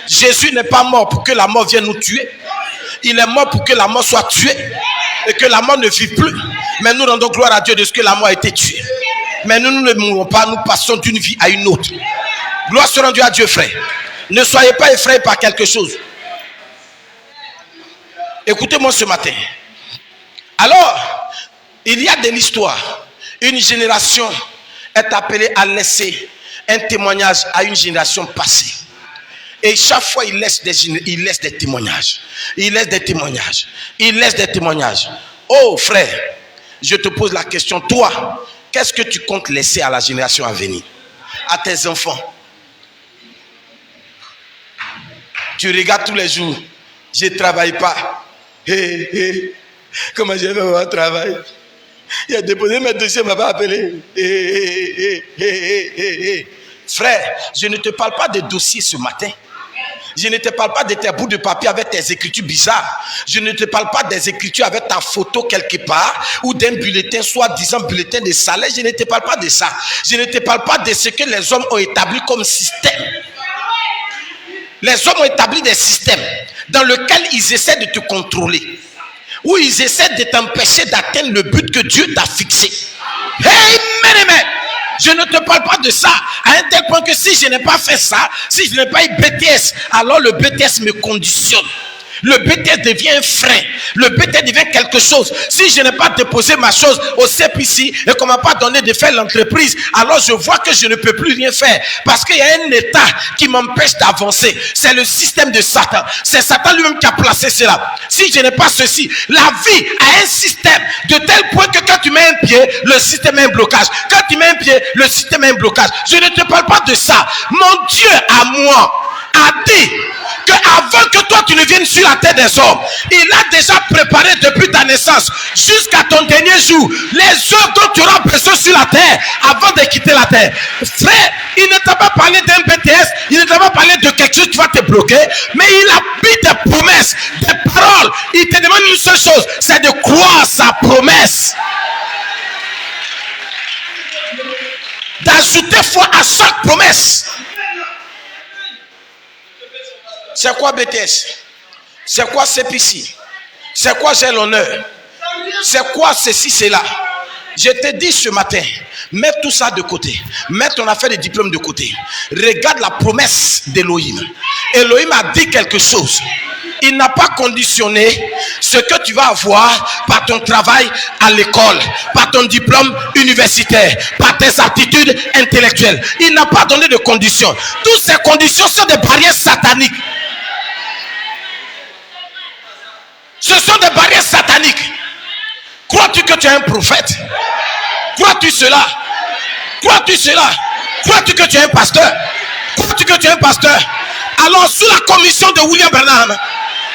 Jésus n'est pas mort pour que la mort vienne nous tuer. Il est mort pour que la mort soit tuée. Et que la mort ne vive plus. Mais nous rendons gloire à Dieu de ce que la mort a été tuée. Mais nous ne mourons pas. Nous passons d'une vie à une autre. Gloire soit rendue à Dieu, frère. Ne soyez pas effrayés par quelque chose. Écoutez-moi ce matin. Alors, il y a de l'histoire. Une génération est appelée à laisser un témoignage à une génération passée. Et chaque fois, il laisse des témoignages. Il laisse des témoignages. Il laisse des témoignages. Oh frère, je te pose la question. Toi, qu'est-ce que tu comptes laisser à la génération à venir? À tes enfants? Tu regardes tous les jours. Je ne travaille pas. Comment je vais avoir un travail? Il a déposé mes dossiers, il ne m'a pas appelé. Frère, je ne te parle pas de dossiers ce matin. Je ne te parle pas de tes bouts de papier avec tes écritures bizarres. Je ne te parle pas des écritures avec ta photo quelque part ou d'un bulletin, soi-disant bulletin de salaire. Je ne te parle pas de ça. Je ne te parle pas de ce que les hommes ont établi comme système. Les hommes ont établi des systèmes dans lesquels ils essaient de te contrôler. Où ils essaient de t'empêcher d'atteindre le but que Dieu t'a fixé. Amen. Je ne te parle pas de ça à un tel point que si je n'ai pas fait ça, si je n'ai pas eu BTS, alors le BTS me conditionne. Le BTS devient un frein. Le BTS devient quelque chose. Si je n'ai pas déposé ma chose au CEPIC et qu'on ne m'a pas donné de faire l'entreprise, alors je vois que je ne peux plus rien faire. Parce qu'il y a un état qui m'empêche d'avancer. C'est le système de Satan. C'est Satan lui-même qui a placé cela. Si je n'ai pas ceci, la vie a un système de tel point que quand tu mets un pied, le système a un blocage. Quand tu mets un pied, le système a un blocage. Je ne te parle pas de ça. Mon Dieu à moi a dit que avant que toi tu ne viennes sur la terre des hommes, il a déjà préparé depuis ta naissance jusqu'à ton dernier jour les œuvres dont tu auras besoin sur la terre avant de quitter la terre. Frère, il ne t'a pas parlé d'un BTS, il ne t'a pas parlé de quelque chose qui va te bloquer, mais il a mis des promesses, des paroles. Il te demande une seule chose, c'est de croire sa promesse, d'ajouter foi à chaque promesse. C'est quoi BTS? C'est quoi CEPIC? C'est quoi j'ai l'honneur? C'est quoi ceci, cela? Je te dis ce matin, mets tout ça de côté. Mets ton affaire de diplôme de côté. Regarde la promesse d'Elohim. Elohim a dit quelque chose. Il n'a pas conditionné ce que tu vas avoir par ton travail à l'école, par ton diplôme universitaire, par tes aptitudes intellectuelles. Il n'a pas donné de conditions. Toutes ces conditions sont des barrières sataniques. Ce sont des barrières sataniques. Crois-tu que tu es un prophète? Crois-tu cela? Crois-tu cela? Crois-tu que tu es un pasteur? Crois-tu que tu es un pasteur? Alors, sous la commission de William Branham,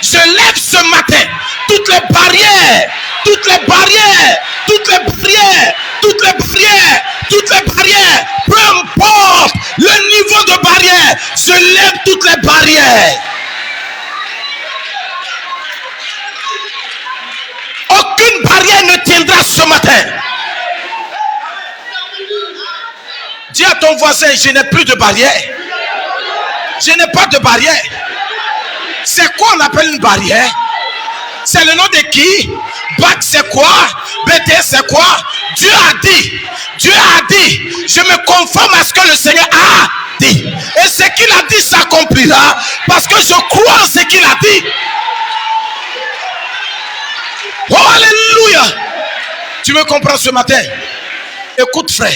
je lève ce matin toutes les barrières, toutes les barrières, toutes les barrières, toutes les barrières, toutes les barrières, peu importe le niveau de barrière, je lève toutes les barrières. Aucune barrière ne tiendra ce matin. Dis à ton voisin, je n'ai plus de barrière. Je n'ai pas de barrière. C'est quoi on appelle une barrière? C'est le nom de qui? Bac c'est quoi? BTS c'est quoi? Dieu a dit. Dieu a dit. Je me conforme à ce que le Seigneur a dit. Et ce qu'il a dit s'accomplira parce que je crois en ce qu'il a dit. Oh alléluia. Tu me comprends ce matin? Écoute frère.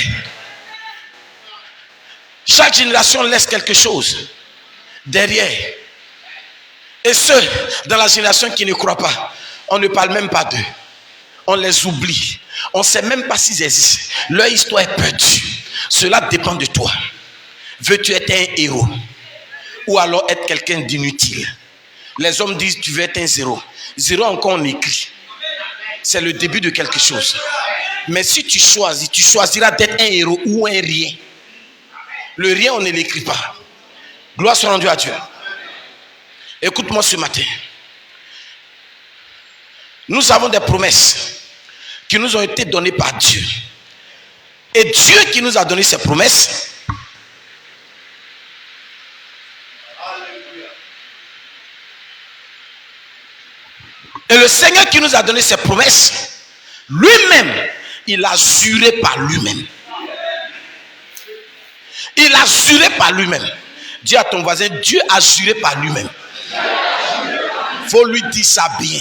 Chaque génération laisse quelque chose derrière. Et ceux dans la génération qui ne croient pas, on ne parle même pas d'eux. On les oublie. On ne sait même pas s'ils existent. Leur histoire est perdue. Cela dépend de toi. Veux-tu être un héros? Ou alors être quelqu'un d'inutile? Les hommes disent tu veux être un zéro. Zéro encore on écrit. C'est le début de quelque chose. Mais si tu choisis, tu choisiras d'être un héros ou un rien. Le rien on ne l'écrit pas. Gloire soit rendue à Dieu. Écoute-moi ce matin. Nous avons des promesses qui nous ont été données par Dieu. Et Dieu qui nous a donné ces promesses, et le Seigneur qui nous a donné ces promesses, lui-même, il a juré par lui-même. Il a juré par lui-même. Dis à ton voisin, Dieu a juré par lui-même. Faut lui dire ça bien.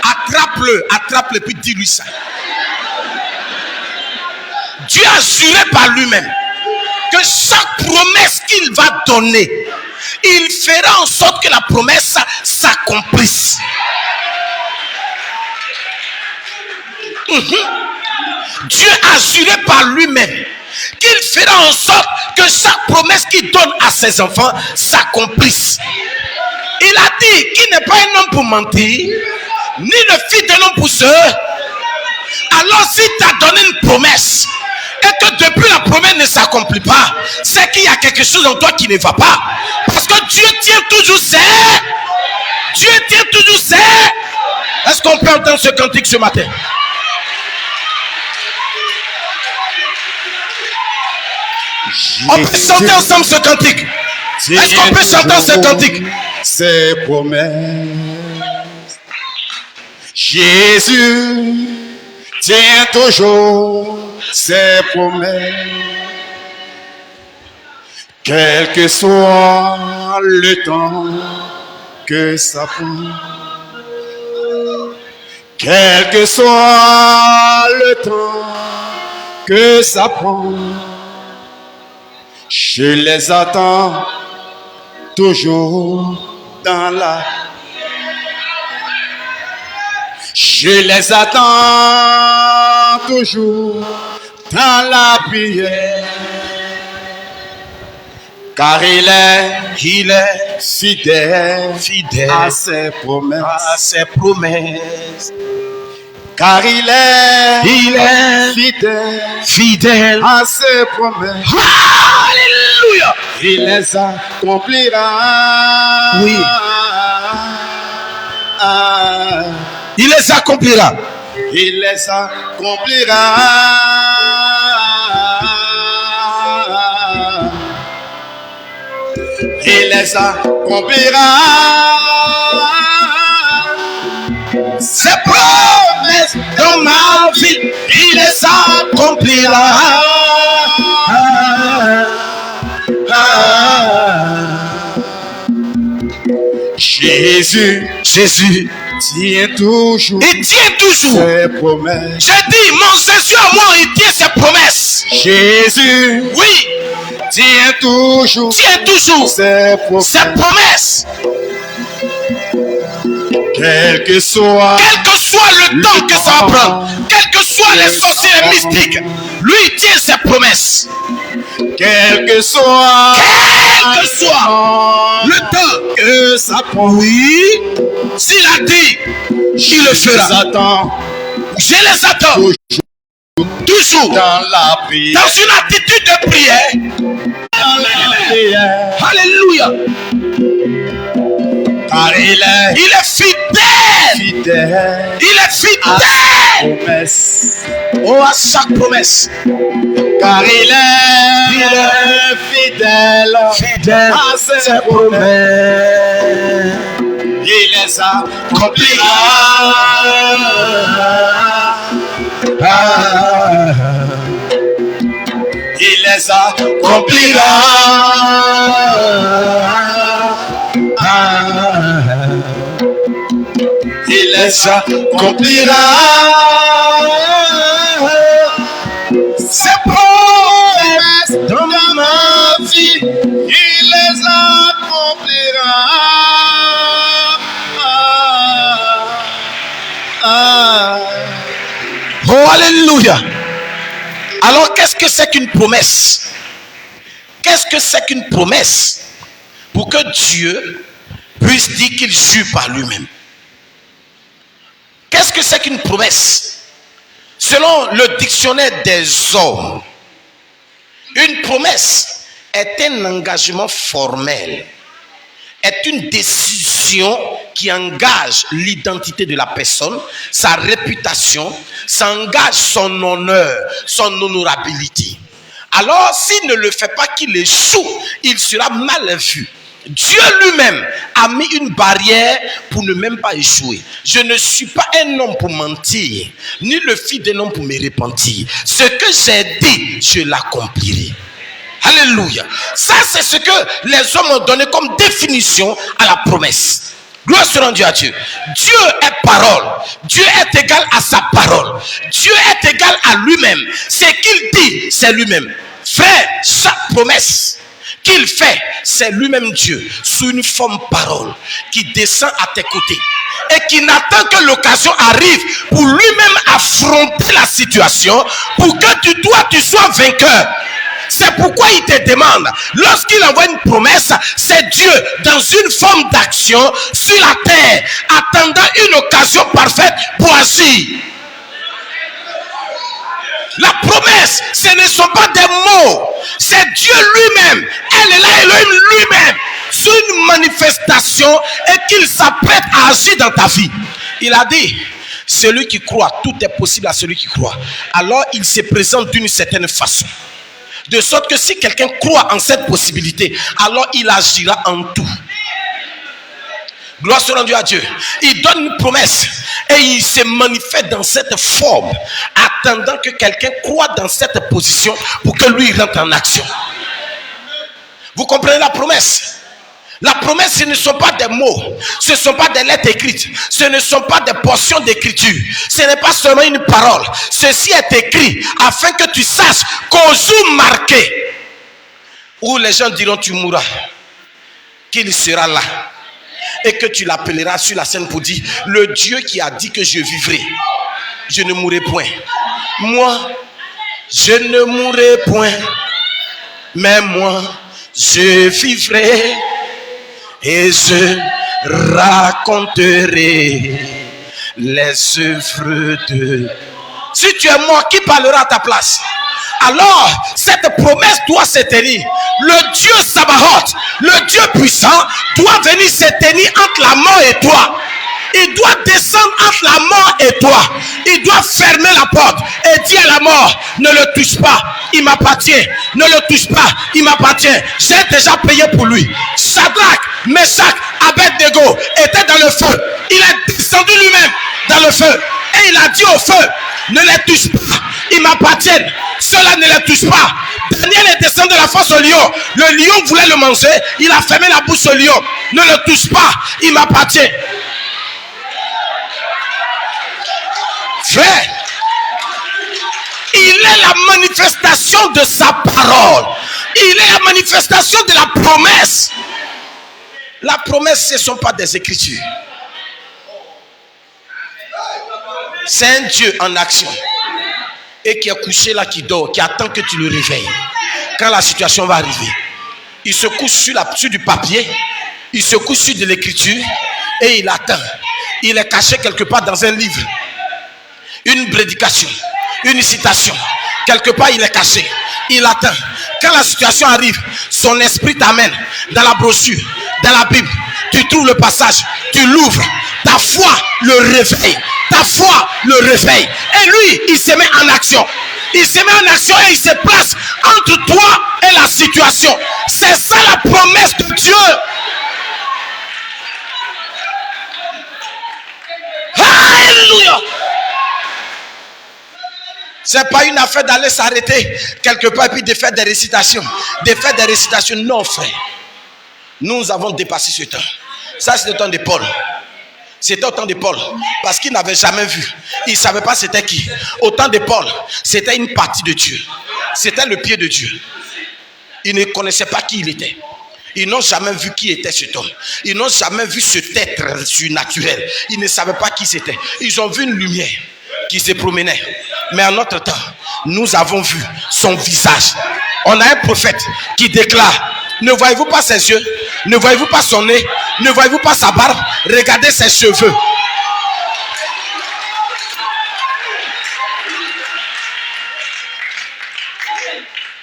Attrape-le, puis dis-lui ça. Dieu a juré par lui-même que chaque promesse qu'il va donner, il fera en sorte que la promesse s'accomplisse. Dieu a juré par lui-même qu'il fera en sorte que chaque promesse qu'il donne à ses enfants s'accomplisse. Il a dit qu'il n'est pas un homme pour mentir, ni le fils d'un homme pour se. Alors s'il t'a donné une promesse et que depuis la promesse ne s'accomplit pas, c'est qu'il y a quelque chose en toi qui ne va pas. Parce que Dieu tient toujours ses. Dieu tient toujours ses. Est-ce qu'on peut entendre ce cantique ce matin? On peut chanter ensemble ce cantique. Est-ce qu'on peut chanter ce cantique? Ses promesses. Jésus tient toujours ses promesses. Quel que soit le temps que ça prend. Quel que soit le temps que ça prend, je les attends toujours dans la... Je les attends toujours dans la prière. Car il est fidèle, à ses promesses. Car il est fidèle à ses promesses. Alléluia. Il les accomplira. Oui. Il les accomplira. Il les accomplira. Il les accomplira. Ses promesses dans ma vie, il les accomplira. Jésus tient toujours. Il tient toujours ses promesses. J'ai dit, mon Jésus à moi, il tient ses promesses. Jésus, oui, tient toujours ses promesses. Quel que soit le temps que ça va prendre, quels que soient les sorciers mystiques, lui il tient ses promesses. Quel que soit le temps que ça prend, oui, s'il a dit, il le fera. Je les attends toujours dans la prière, dans une attitude de prière. Alléluia. Car il est fidèle. Il est fidèle à chaque promesse. Car il est fidèle à ses promesses. Il les accomplira. Il les accomplira. Il les accomplira. Ses promesses dans ma vie, il les accomplira. Oh, alléluia. Alors, qu'est-ce que c'est qu'une promesse? Qu'est-ce que c'est qu'une promesse? Pour que Dieu puisse dire qu'il jure par lui-même. Qu'est-ce que c'est qu'une promesse? Selon le dictionnaire des hommes, une promesse est un engagement formel, est une décision qui engage l'identité de la personne, sa réputation, ça engage son honneur, son honorabilité. Alors, s'il ne le fait pas, qu'il échoue, il sera mal vu. Dieu lui-même a mis une barrière pour ne même pas échouer. Je ne suis pas un homme pour mentir, ni le fils d'un homme pour me repentir. Ce que j'ai dit, je l'accomplirai. Alléluia. Ça, c'est ce que les hommes ont donné comme définition à la promesse. Gloire soit rendue à Dieu. Dieu est parole. Dieu est égal à sa parole. Dieu est égal à lui-même. Ce qu'il dit, c'est lui-même. Frère, chaque promesse qu'il fait, c'est lui-même Dieu, sous une forme parole, qui descend à tes côtés et qui n'attend que l'occasion arrive pour lui-même affronter la situation, pour que tu sois vainqueur. C'est pourquoi il te demande, lorsqu'il envoie une promesse, c'est Dieu dans une forme d'action sur la terre, attendant une occasion parfaite pour agir. La promesse, ce ne sont pas des mots, c'est Dieu lui-même. Elle est là, Elohim lui-même, sur une manifestation et qu'il s'apprête à agir dans ta vie. Il a dit, celui qui croit, tout est possible à celui qui croit. Alors il se présente d'une certaine façon. De sorte que si quelqu'un croit en cette possibilité, alors il agira en tout. Gloire soit rendue à Dieu. Il donne une promesse et il se manifeste dans cette forme, attendant que quelqu'un croit dans cette position pour que lui rentre en action. Vous comprenez la promesse? La promesse, ce ne sont pas des mots, ce ne sont pas des lettres écrites, ce ne sont pas des portions d'écriture, ce n'est pas seulement une parole. Ceci est écrit afin que tu saches qu'au jour marqué, où les gens diront tu mourras, qu'il sera là et que tu l'appelleras sur la scène pour dire, le Dieu qui a dit que je vivrai, je ne mourrai point. Moi, je ne mourrai point, mais moi, je vivrai et je raconterai les œuvres de... Si tu es mort, qui parlera à ta place? Alors, cette promesse doit se tenir. Le Dieu Sabaoth, le Dieu puissant, doit venir se tenir entre la mort et toi. Il doit descendre entre la mort et toi. Il doit fermer la porte et dire à la mort, ne le touche pas, il m'appartient. Ne le touche pas, il m'appartient. J'ai déjà payé pour lui. Shadrach, Meshach, Abednego étaient dans le feu. Il est descendu lui-même dans le feu. Et il a dit au feu, ne les touche pas, ils m'appartiennent. Cela ne les touche pas. Daniel est descendu de la force au lion. Le lion voulait le manger. Il a fermé la bouche au lion. Ne le touche pas, il m'appartient. Frère, il est la manifestation de sa parole. Il est la manifestation de la promesse. La promesse, ce ne sont pas des écritures. C'est un Dieu en action. Et qui est couché là, qui dort, qui attend que tu le réveilles. Quand la situation va arriver, il se couche sur du papier, il se couche sur de l'écriture et il attend. Il est caché quelque part dans un livre. Une prédication, une citation. Quelque part, il est caché. Il attend. Quand la situation arrive, son esprit t'amène dans la brochure, dans la Bible. Tu trouves le passage, tu l'ouvres. Ta foi le réveille. Ta foi le réveille. Et lui, il se met en action. Il se met en action et il se place entre toi et la situation. C'est ça la promesse de Dieu. Alléluia. C'est pas une affaire d'aller s'arrêter quelque part et puis de faire des récitations. De faire des récitations. Non, frère. Nous avons dépassé ce temps. Ça, c'est le temps de Paul. C'était au temps de Paul. Parce qu'il n'avait jamais vu. Il ne savait pas c'était qui. Au temps de Paul, c'était une partie de Dieu. C'était le pied de Dieu. Ils ne connaissaient pas qui il était. Ils n'ont jamais vu qui était cet homme. Ils n'ont jamais vu cet être surnaturel. Ils ne savaient pas qui c'était. Ils ont vu une lumière qui se promenait. Mais en notre temps, nous avons vu son visage. On a un prophète qui déclare, ne voyez-vous pas ses yeux? Ne voyez-vous pas son nez? Ne voyez-vous pas sa barbe? Regardez ses cheveux.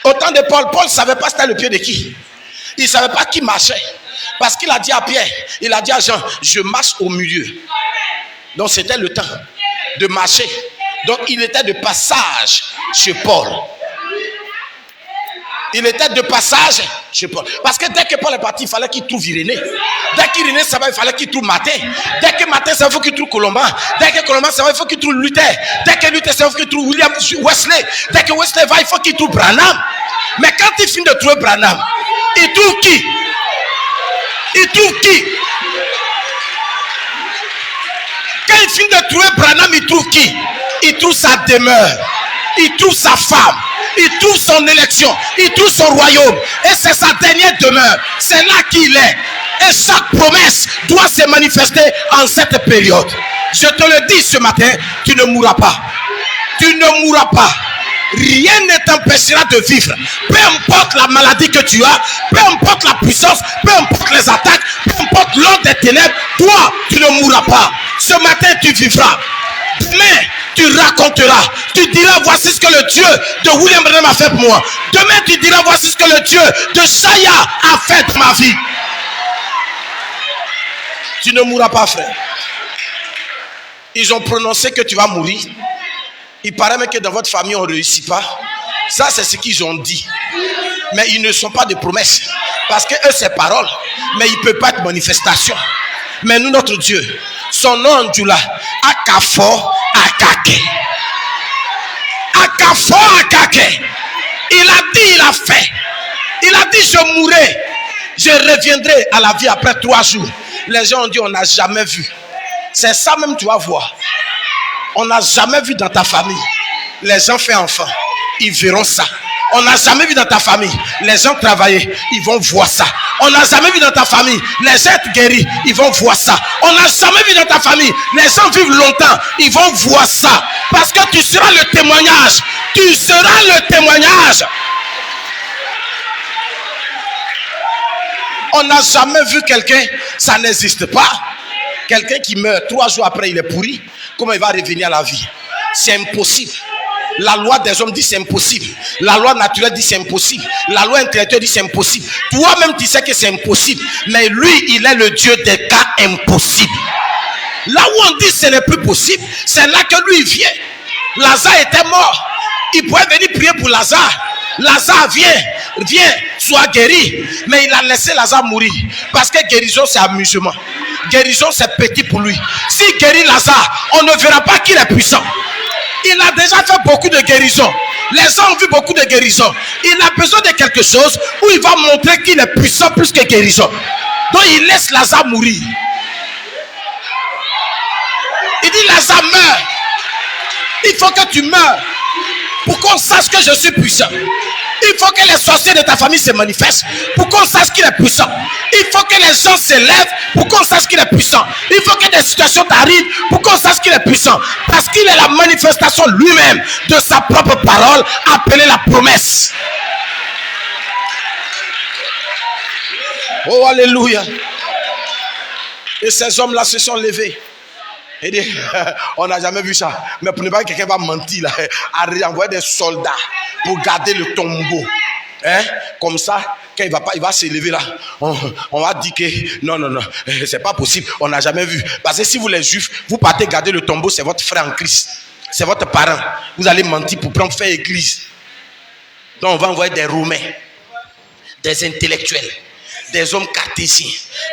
Au temps de Paul, Paul ne savait pas c'était le pied de qui. Il ne savait pas qui marchait. Parce qu'il a dit à Pierre, il a dit à Jean, je marche au milieu. Donc c'était le temps de marcher. Donc il était de passage chez Paul. Il était de passage chez Paul. Parce que dès que Paul est parti, il fallait qu'il trouve Irénée. Dès qu'Irénée s'en va, il fallait qu'il trouve Matthieu. Dès que Matthieu s'en va, il faut qu'il trouve Colomban. Dès que Colomban s'en va, il faut qu'il trouve Luther. Dès que Luther s'en va, il faut qu'il trouve William Wesley. Dès que Wesley va, il faut qu'il trouve Branham. Mais quand il finit de trouver Branham, il trouve qui? Il trouve qui? Quand il finit de trouver Branham, il trouve qui? Il trouve sa demeure. Il trouve sa femme. Il trouve son élection. Il trouve son royaume. Et c'est sa dernière demeure. C'est là qu'il est. Et chaque promesse doit se manifester en cette période. Je te le dis ce matin, tu ne mourras pas. Tu ne mourras pas. Rien ne t'empêchera de vivre. Peu importe la maladie que tu as, peu importe la puissance, peu importe les attaques, peu importe l'ordre des ténèbres, toi, tu ne mourras pas. Ce matin, tu vivras. Demain, tu raconteras. Tu diras, voici ce que le Dieu de William Branham a fait pour moi. Demain, tu diras, voici ce que le Dieu de Shaya a fait dans ma vie. Tu ne mourras pas, frère. Ils ont prononcé que tu vas mourir. Il paraît même que dans votre famille, on ne réussit pas. Ça, c'est ce qu'ils ont dit. Mais ils ne sont pas de promesses. Parce que eux, c'est parole. Mais il ne peut pas être manifestation. Mais nous, notre Dieu, son nom en Djoula, Akafor Akake. Akafor Akake. Il a dit, il a fait. Il a dit, je mourrai. Je reviendrai à la vie après 3 jours. Les gens ont dit, on n'a jamais vu. C'est ça même, tu vas voir. On n'a jamais vu dans ta famille. Les gens font enfant. Ils verront ça. On n'a jamais vu dans ta famille. Les gens travailler. Ils vont voir ça. On n'a jamais vu dans ta famille. Les gens être guéris. Ils vont voir ça. On n'a jamais vu dans ta famille. Les gens vivent longtemps. Ils vont voir ça. Parce que tu seras le témoignage. Tu seras le témoignage. On n'a jamais vu quelqu'un. Ça n'existe pas. Quelqu'un qui meurt 3 jours après, il est pourri. Comment il va revenir à la vie? C'est impossible. La loi des hommes dit c'est impossible. La loi naturelle dit c'est impossible. La loi intellectuelle dit c'est impossible. Toi-même tu sais que c'est impossible. Mais lui, il est le Dieu des cas impossibles. Là où on dit ce n'est plus possible, c'est là que lui vient. Lazare était mort. Il pouvait venir prier pour Lazare. Lazare viens, sois guéri. Mais il a laissé Lazare mourir. Parce que guérison c'est amusement. Guérison c'est petit pour lui. S'il guérit Lazare, on ne verra pas qu'il est puissant. Il a déjà fait beaucoup de guérisons. Les gens ont vu beaucoup de guérisons. Il a besoin de quelque chose où il va montrer qu'il est puissant plus que guérison. Donc il laisse Lazare mourir. Il dit Lazare meurt. Il faut que tu meurs pour qu'on sache que je suis puissant. Il faut que les sorciers de ta famille se manifestent pour qu'on sache qu'il est puissant. Il faut que les gens se lèvent pour qu'on sache qu'il est puissant. Il faut que des situations t'arrivent pour qu'on sache qu'il est puissant. Parce qu'il est la manifestation lui-même de sa propre parole appelée la promesse. Oh alléluia. Et ces hommes-là se sont levés. Et dit, on n'a jamais vu ça. Mais pour ne pas que quelqu'un va mentir, là, à envoyer des soldats pour garder le tombeau. Hein? Comme ça, quand il va se lever là, on va dire que non, c'est pas possible. On n'a jamais vu. Parce que si vous les juifs, vous partez garder le tombeau, c'est votre frère en Christ. C'est votre parent. Vous allez mentir pour prendre faire église. Donc on va envoyer des Romains, des intellectuels, des hommes cartésiens,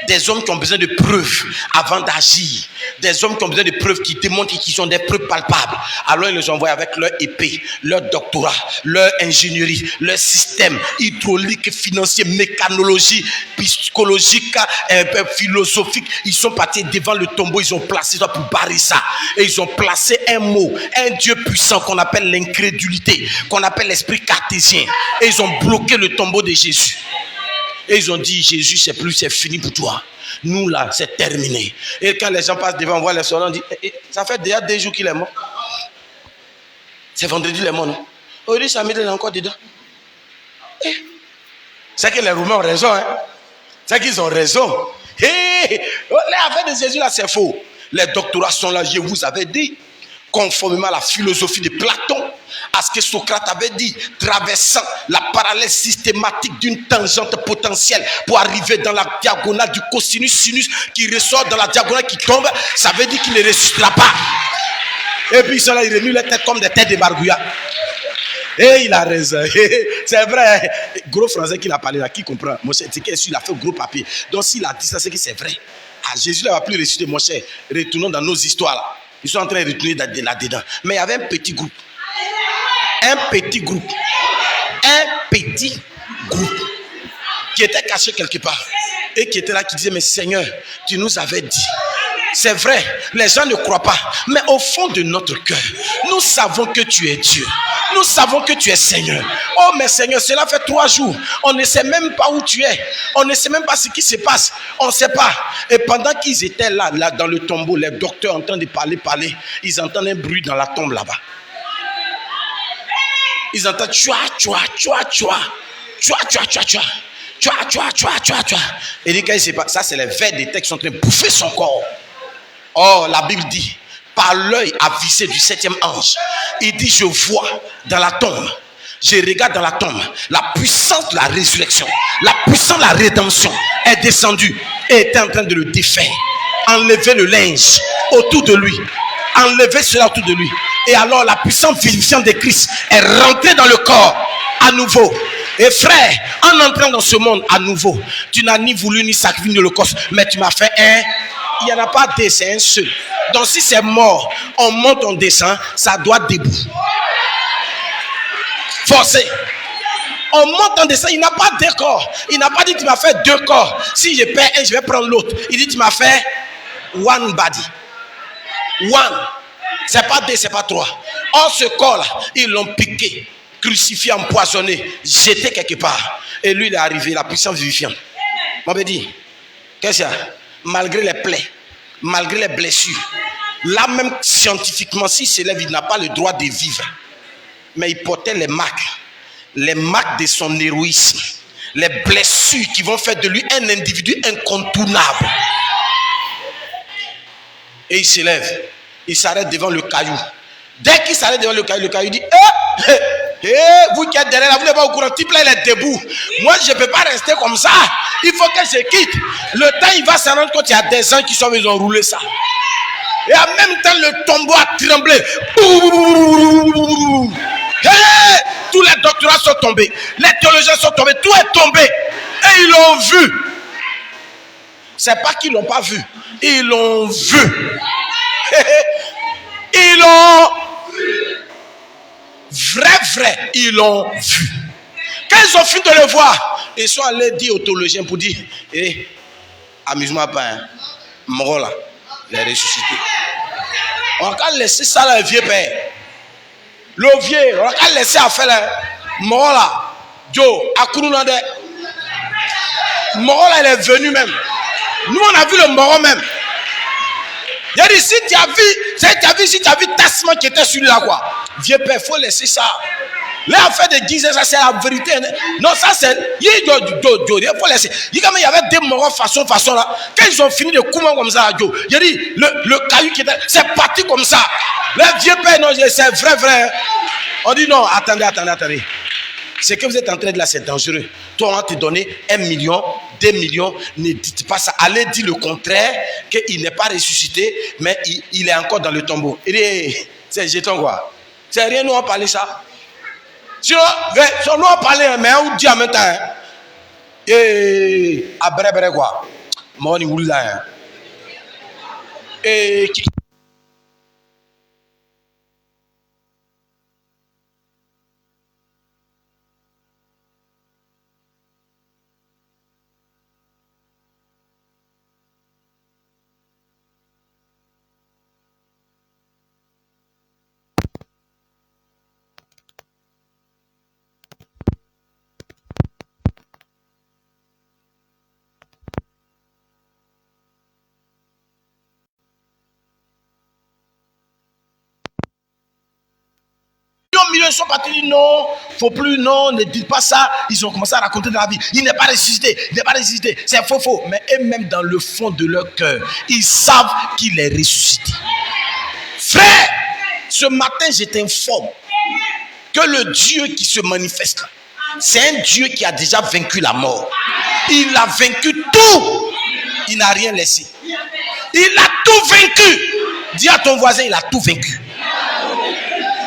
des hommes qui ont besoin de preuves avant d'agir, des hommes qui ont besoin de preuves qui démontrent qu'ils ont des preuves palpables. Alors ils les envoient avec leur épée, leur doctorat, leur ingénierie, leur système hydraulique, financier, mécanologie, psychologique, philosophique. Ils sont partis devant le tombeau, ils ont placé ça pour barrer ça. Et ils ont placé un mot, un Dieu puissant qu'on appelle l'incrédulité, qu'on appelle l'esprit cartésien. Et ils ont bloqué le tombeau de Jésus. Et ils ont dit, Jésus, c'est fini pour toi. Nous, là, c'est terminé. Et quand les gens passent devant, on voit les soldats, on dit, ça fait déjà 2 jours qu'il est mort. C'est vendredi, il est mort, non? Aujourd'hui, samedi, il est encore dedans. C'est que les Romains ont raison, hein? C'est qu'ils ont raison. L'affaire de Jésus, là, c'est faux. Les doctorats sont là, je vous avais dit. Conformément à la philosophie de Platon, à ce que Socrate avait dit, traversant la parallèle systématique d'une tangente potentielle pour arriver dans la diagonale du cosinus sinus qui ressort dans la diagonale qui tombe, ça veut dire qu'il ne ressuscitera pas. Et puis ils sont là, ils remuent les têtes comme des têtes de bargouillat. Et il a raison. C'est vrai. Gros français qu'il a parlé là, qui comprend? Mon cher, c'est qu'il a fait gros papier. Donc s'il a dit ça, c'est que c'est vrai. Ah, Jésus ne va plus ressusciter, mon cher. Retournons dans nos histoires là. Ils sont en train de retourner là-dedans. Mais il y avait un petit groupe. Un petit groupe qui était caché quelque part. Et qui était là, qui disait, mais Seigneur, tu nous avais dit. C'est vrai, les gens ne croient pas. Mais au fond de notre cœur, nous savons que tu es Dieu. Nous savons que tu es Seigneur. Oh, mais Seigneur, cela fait 3 jours. On ne sait même pas où tu es. On ne sait même pas ce qui se passe. On ne sait pas. Et pendant qu'ils étaient là, dans le tombeau, les docteurs en train de parler, ils entendent un bruit dans la tombe là-bas. Ils entendent tchoua. Et dit, quand il se passe, ça c'est les vers des textes qui sont en train de bouffer son corps. Oh, la Bible dit, par l'œil avisé du 7e ange, il dit, je vois dans la tombe, je regarde dans la tombe, la puissance de la résurrection, la puissance de la rédemption est descendue et était en train de le défaire. Enlever le linge autour de lui, enlever cela autour de lui. Et alors la puissance vivifiante de Christ est rentrée dans le corps à nouveau. Et frère, en entrant dans ce monde à nouveau, tu n'as ni voulu ni sacrifié ni holocauste, mais tu m'as fait un. Il n'y en a pas deux, c'est un seul. Donc si c'est mort, on monte, on descend, ça doit debout. Forcé. on monte en descend, il n'a pas 2 corps. Il n'a pas dit tu m'as fait 2 corps. Si je perds un, je vais prendre l'autre. Il dit tu m'as fait one body. One. C'est pas 2, c'est pas 3. Or ce corps-là, ils l'ont piqué, crucifié, empoisonné, jeté quelque part. Et lui, il est arrivé, la puissance vivifiante. On me dit, qu'est-ce qu'il y a? Malgré les plaies, malgré les blessures, là même scientifiquement, s'il s'élève, il n'a pas le droit de vivre. Mais il portait les marques de son héroïsme, les blessures qui vont faire de lui un individu incontournable. Et il s'élève, il s'arrête devant le caillou. Dès qu'il s'arrête devant le caillou dit vous qui êtes derrière là, vous n'êtes pas au courant, type là il est debout. Moi je ne peux pas rester comme ça. Il faut que je quitte. Le temps il va se rendre compte, il y a des gens qui sont, ils ont roulé ça. Et en même temps le tombeau a tremblé. Tous les doctorats sont tombés, les théologiens sont tombés, tout est tombé. Et ils l'ont vu. C'est pas qu'ils l'ont pas vu, ils l'ont vu. Ils l'ont vrai, ils l'ont vu. Quand ils ont fini de le voir, ils sont allés dire aux théologiens pour dire amuse-moi pas, hein. Moro là, il est ressuscité. On va laisser ça là, le vieux père. Le vieux, on va laisser à faire là. Moro là, Joe, Akuru Nande. Moro là, il est venu même. Nous on a vu le Moro même. Il a dit, si tu as vu Tassement qui était celui-là, quoi. Vieux père, il faut laisser ça. L'affaire de guiser, ça c'est la vérité. Non, ça c'est. Il faut laisser. Il y avait des morts façon là. Quand ils ont fini de couper comme ça, il a dit, le caillou qui était. C'est parti comme ça. Le vieux père, non, c'est vrai. On dit non, attendez. Ce que vous êtes en train de là, c'est dangereux. Toi, on va te donner 1 million, 2 millions. Ne dites pas ça. Allez dire le contraire, qu'il n'est pas ressuscité, mais il est encore dans le tombeau. Il dit, c'est jeton quoi. C'est rien, nous on parler ça. Sinon, nous on parler, mais on dit en même temps. Et à bref quoi. Moi, on y roule là. Et 1 million sont partis, non, faut plus, non, ne dites pas ça. Ils ont commencé à raconter dans la vie. Il n'est pas ressuscité, c'est faux. Mais eux-mêmes, dans le fond de leur cœur, ils savent qu'il est ressuscité. Frère, ce matin, je t'informe que le Dieu qui se manifeste là, c'est un Dieu qui a déjà vaincu la mort. Il a vaincu tout. Il n'a rien laissé. Il a tout vaincu. Dis à ton voisin, il a tout vaincu.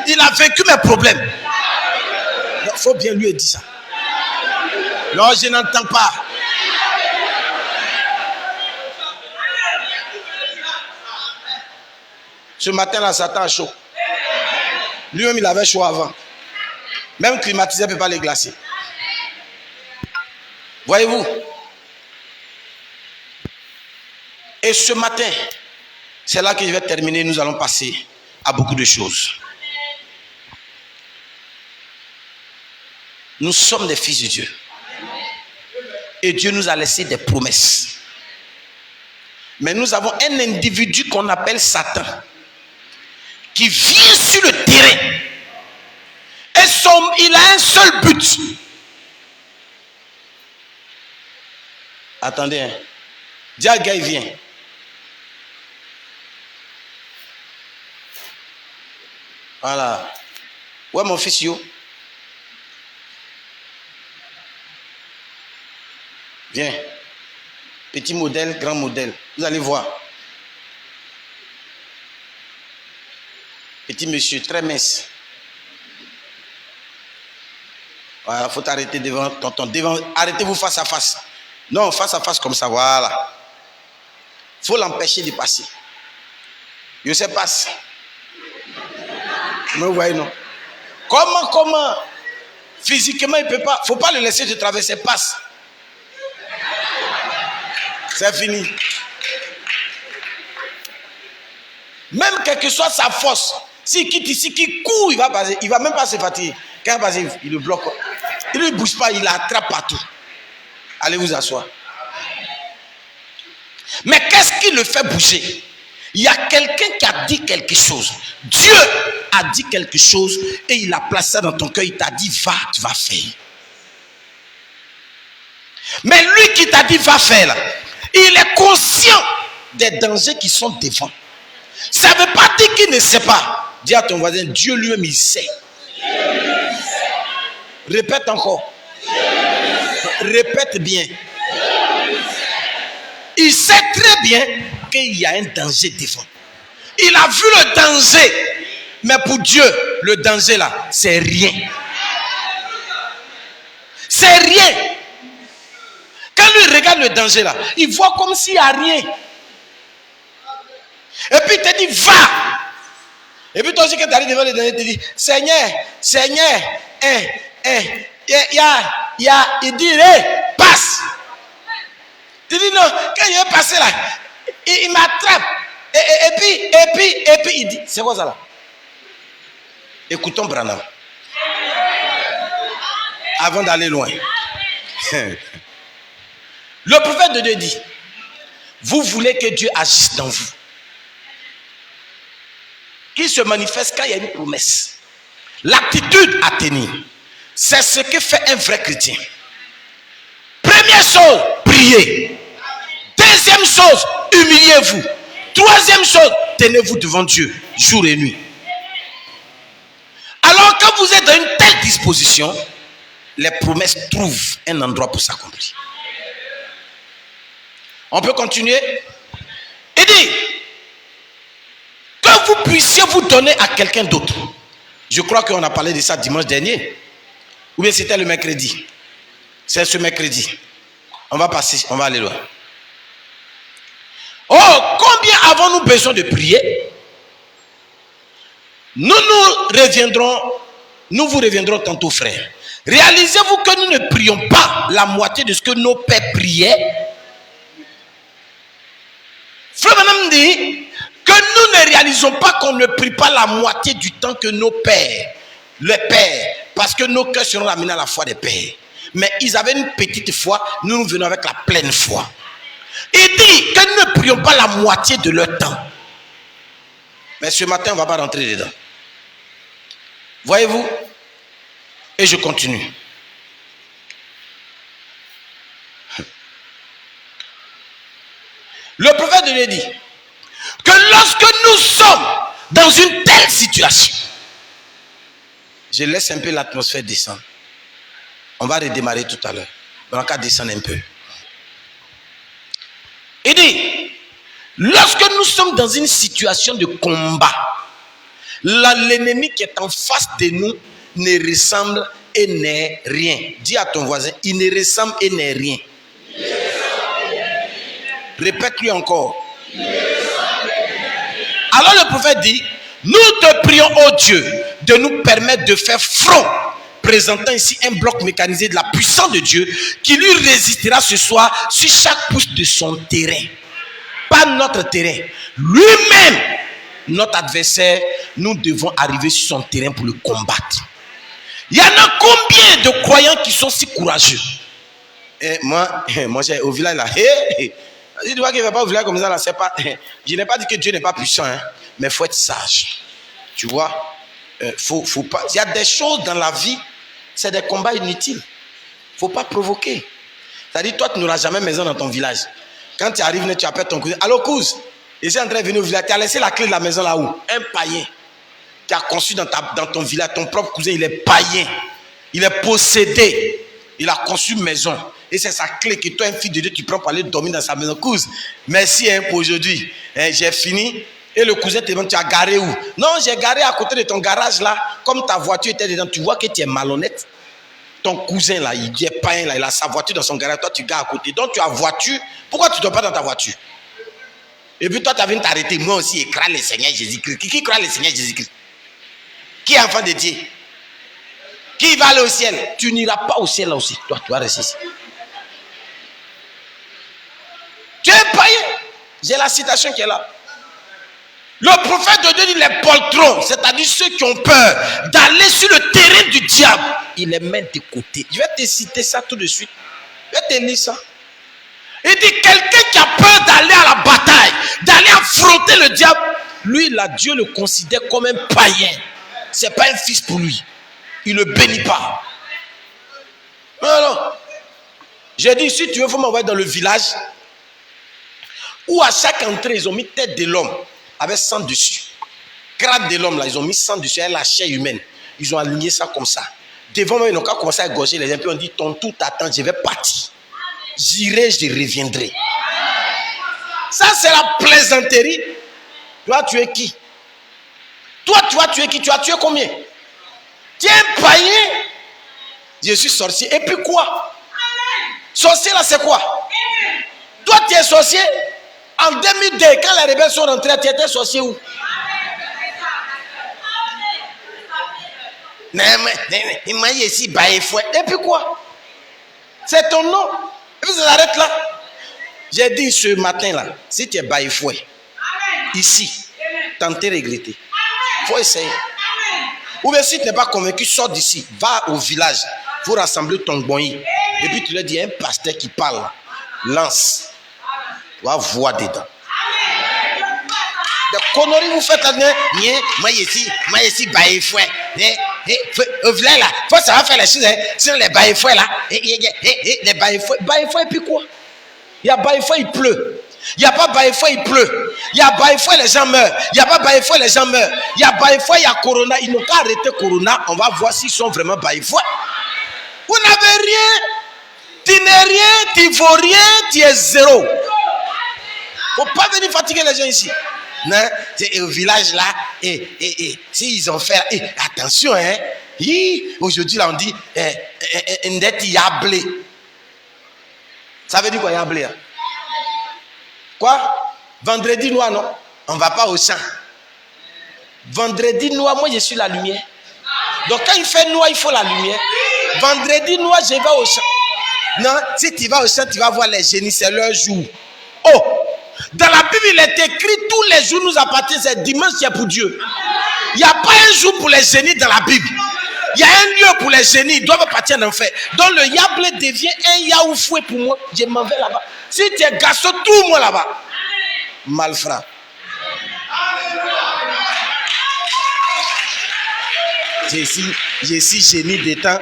Il a vaincu mes problèmes. Il faut bien lui dire ça. Non, je n'entends pas. Ce matin là, Satan a chaud. Lui-même, il avait chaud avant. Même climatisé ne peut pas les glacer. Voyez-vous? Et ce matin, c'est là que je vais terminer. Nous allons passer à beaucoup de choses. Nous sommes des fils de Dieu. Et Dieu nous a laissé des promesses. Mais nous avons un individu qu'on appelle Satan, qui vient sur le terrain. Et il a un seul but. Attendez, hein. Dis à gars, il vient. Voilà. Ouais, mon fils, yo. Viens. Petit modèle, grand modèle. Vous allez voir. Petit monsieur, très mince. Voilà, il faut t'arrêter devant tonton. Arrêtez-vous face à face. Non, face à face comme ça, voilà. Il faut l'empêcher de passer. Je sais passe. Vous me voyez, non? Comment? Physiquement, il ne peut pas. Il ne faut pas le laisser te traverser. Passe. C'est fini. Même quelle que soit sa force, s'il quitte ici, qu'il court, il va passer. Il ne va même pas se fatiguer. Quand il va passer, il le bloque. Il ne bouge pas, il l'attrape partout. Allez vous asseoir. Mais qu'est-ce qui le fait bouger? Il y a quelqu'un qui a dit quelque chose. Dieu a dit quelque chose et il a placé ça dans ton cœur. Il t'a dit, va, tu vas faire. Mais lui qui t'a dit, va faire, là, il est conscient des dangers qui sont devant. Ça ne veut pas dire qu'il ne sait pas. Dis à ton voisin, Dieu lui-même, il sait. Répète encore. Répète bien. Il sait très bien qu'il y a un danger devant. Il a vu le danger. Mais pour Dieu, le danger là, c'est rien. C'est rien. Quand lui regarde le danger là, il voit comme s'il n'y a rien. Et puis il te dit, va. Et puis toi aussi quand tu arrives devant le danger, tu te dis, Seigneur, il dit, hey, passe. Tu dis non, quand il est passé là, il m'attrape. Et puis il dit, c'est quoi ça là? Écoutons Branham. Avant d'aller loin. Le prophète de Dieu dit, vous voulez que Dieu agisse dans vous. Qu'il se manifeste quand il y a une promesse. L'attitude à tenir, c'est ce que fait un vrai chrétien. Première chose, priez. Deuxième chose, humiliez-vous. Troisième chose, tenez-vous devant Dieu, jour et nuit. Alors quand vous êtes dans une telle disposition, les promesses trouvent un endroit pour s'accomplir. On peut continuer. Il dit que vous puissiez vous donner à quelqu'un d'autre. Je crois qu'on a parlé de ça dimanche dernier. Ou bien c'était le mercredi. C'est ce mercredi. On va passer, on va aller loin. Oh, combien avons-nous besoin de prier? Nous vous reviendrons tantôt, frère. Réalisez-vous que nous ne prions pas la moitié de ce que nos pères priaient. Frère Madame dit que nous ne réalisons pas qu'on ne prie pas la moitié du temps que nos pères, les pères, parce que nos cœurs seront ramenés à la foi des pères. Mais ils avaient une petite foi, nous venons avec la pleine foi. Il dit que nous ne prions pas la moitié de leur temps. Mais ce matin, on ne va pas rentrer dedans. Voyez-vous? Et je continue. Le prophète de Dieu dit que lorsque nous sommes dans une telle situation, je laisse un peu l'atmosphère descendre. On va redémarrer tout à l'heure. On va descendre un peu. Il dit, lorsque nous sommes dans une situation de combat, l'ennemi qui est en face de nous ne ressemble et n'est rien. Dis à ton voisin, il ne ressemble et n'est rien. Répète-lui encore. Alors le prophète dit, nous te prions, ô Dieu, de nous permettre de faire front, présentant ici un bloc mécanisé de la puissance de Dieu qui lui résistera ce soir sur chaque pouce de son terrain. Pas notre terrain. Lui-même, notre adversaire, nous devons arriver sur son terrain pour le combattre. Il y en a combien de croyants qui sont si courageux? Et moi au village là, si tu vois qu'il ne va pas au village comme ça là, c'est pas. Je n'ai pas dit que Dieu n'est pas puissant, hein, mais il faut être sage. Tu vois, faut pas. Il y a des choses dans la vie, c'est des combats inutiles. Il ne faut pas provoquer. C'est-à-dire, toi, tu n'auras jamais maison dans ton village. Quand tu arrives, tu appelles ton cousin. Allô, cousin, je suis en train de venir au village. Tu as laissé la clé de la maison là où? Un païen qui a conçu dans ton village. Ton propre cousin, il est païen. Il est possédé. Il a conçu une maison. Et c'est sa clé que toi, un fils de Dieu, tu prends pour aller dormir dans sa maison. Cousin, merci pour aujourd'hui. J'ai fini. Et le cousin te demande, tu as garé où? Non, j'ai garé à côté de ton garage là. Comme ta voiture était dedans, tu vois que tu es malhonnête. Ton cousin là, il est païen là, il a sa voiture dans son garage. Toi, tu gares à côté. Donc, tu as voiture. Pourquoi tu ne dors pas dans ta voiture? Et puis toi, tu as venu t'arrêter. Moi aussi, écrase le Seigneur Jésus-Christ. Qui croit le Seigneur Jésus-Christ? Qui est enfant de Dieu? qui va aller au ciel. Tu n'iras pas au ciel là aussi. Toi, tu vas rester ici. Tu es païen. J'ai la citation qui est là. Le prophète de Dieu dit les poltrons, c'est-à-dire ceux qui ont peur d'aller sur le terrain du diable, il les met de côté. Je vais te citer ça tout de suite. Je vais te lire ça. Il dit quelqu'un qui a peur d'aller à la bataille, d'aller affronter le diable, lui là, Dieu le considère comme un païen. C'est pas un fils pour lui. Il ne le bénit pas. Non. J'ai dit, si tu veux, il faut m'envoyer dans le village où à chaque entrée, ils ont mis tête de l'homme avec sang dessus. Crâne de l'homme là, ils ont mis sang dessus avec la chair humaine. Ils ont aligné ça comme ça. Devant moi, ils n'ont qu'à commencer à égorger les gens. Puis on dit, ton tout attend, je vais partir. J'irai, je reviendrai. Ça, c'est la plaisanterie. Toi, tu es qui? Toi, tu es qui? Tu as tué combien? Tu es un païen. Je suis sorcier. Et puis quoi? Sorcier là, c'est quoi? Toi, tu es sorcier. En 2002, quand les rebelles sont rentrés, tu étais sorcier où? Il m'a dit ici, Baïfouet. Et puis quoi? C'est ton nom. Et puis ça s'arrête là. J'ai dit ce matin là, si tu es Baïfouet, ici, tentez de regretter. Il faut essayer. Ou bien si tu n'es pas convaincu, sors d'ici, va au village, pour rassembler ton boyi. Et puis tu leur dis, un pasteur qui parle, lance. Tu vas voir dedans. Des conneries vous faites là, moi ici, Baïfouet. Au village là, il faut savoir faire les choses. Sinon les Baïfouet là, les Baïfouet, et puis quoi? Il y a Baïfouet, il pleut. Il n'y a pas Baïfouet, il pleut. Il y a Baïfouet, les gens meurent. Il n'y a pas Baïfouet, les gens meurent. Il y a Baïfouet, il y a Corona. Ils n'ont qu'à arrêter Corona. On va voir s'ils sont vraiment Baïfouet. Vous n'avez rien. Tu n'es rien, tu ne vaux rien, tu es zéro. Il ne faut pas venir fatiguer les gens ici. Non, c'est au village là. S'ils ont fait. Attention, hein. Aujourd'hui, là, on dit Ndeti Yablé. Ça veut dire quoi, Yablé? Hein? Quoi? Vendredi noir, non? On ne va pas au champ. Vendredi noir, moi je suis la lumière. Donc quand il fait noir, il faut la lumière. Vendredi noir, je vais au champ. Non, si tu vas au champ, tu vas voir les génies, c'est leur jour. Oh! Dans la Bible, il est écrit tous les jours nous appartiennent, c'est dimanche qui est pour Dieu. Il n'y a pas un jour pour les génies dans la Bible. Il y a un lieu pour les génies, ils doivent partir en enfer. Donc le Yablé devient un Yaoufoué pour moi. Je m'en vais là-bas. Si tu es garçon, tout moi là-bas. Malfrat. J'ai ici génie des temps.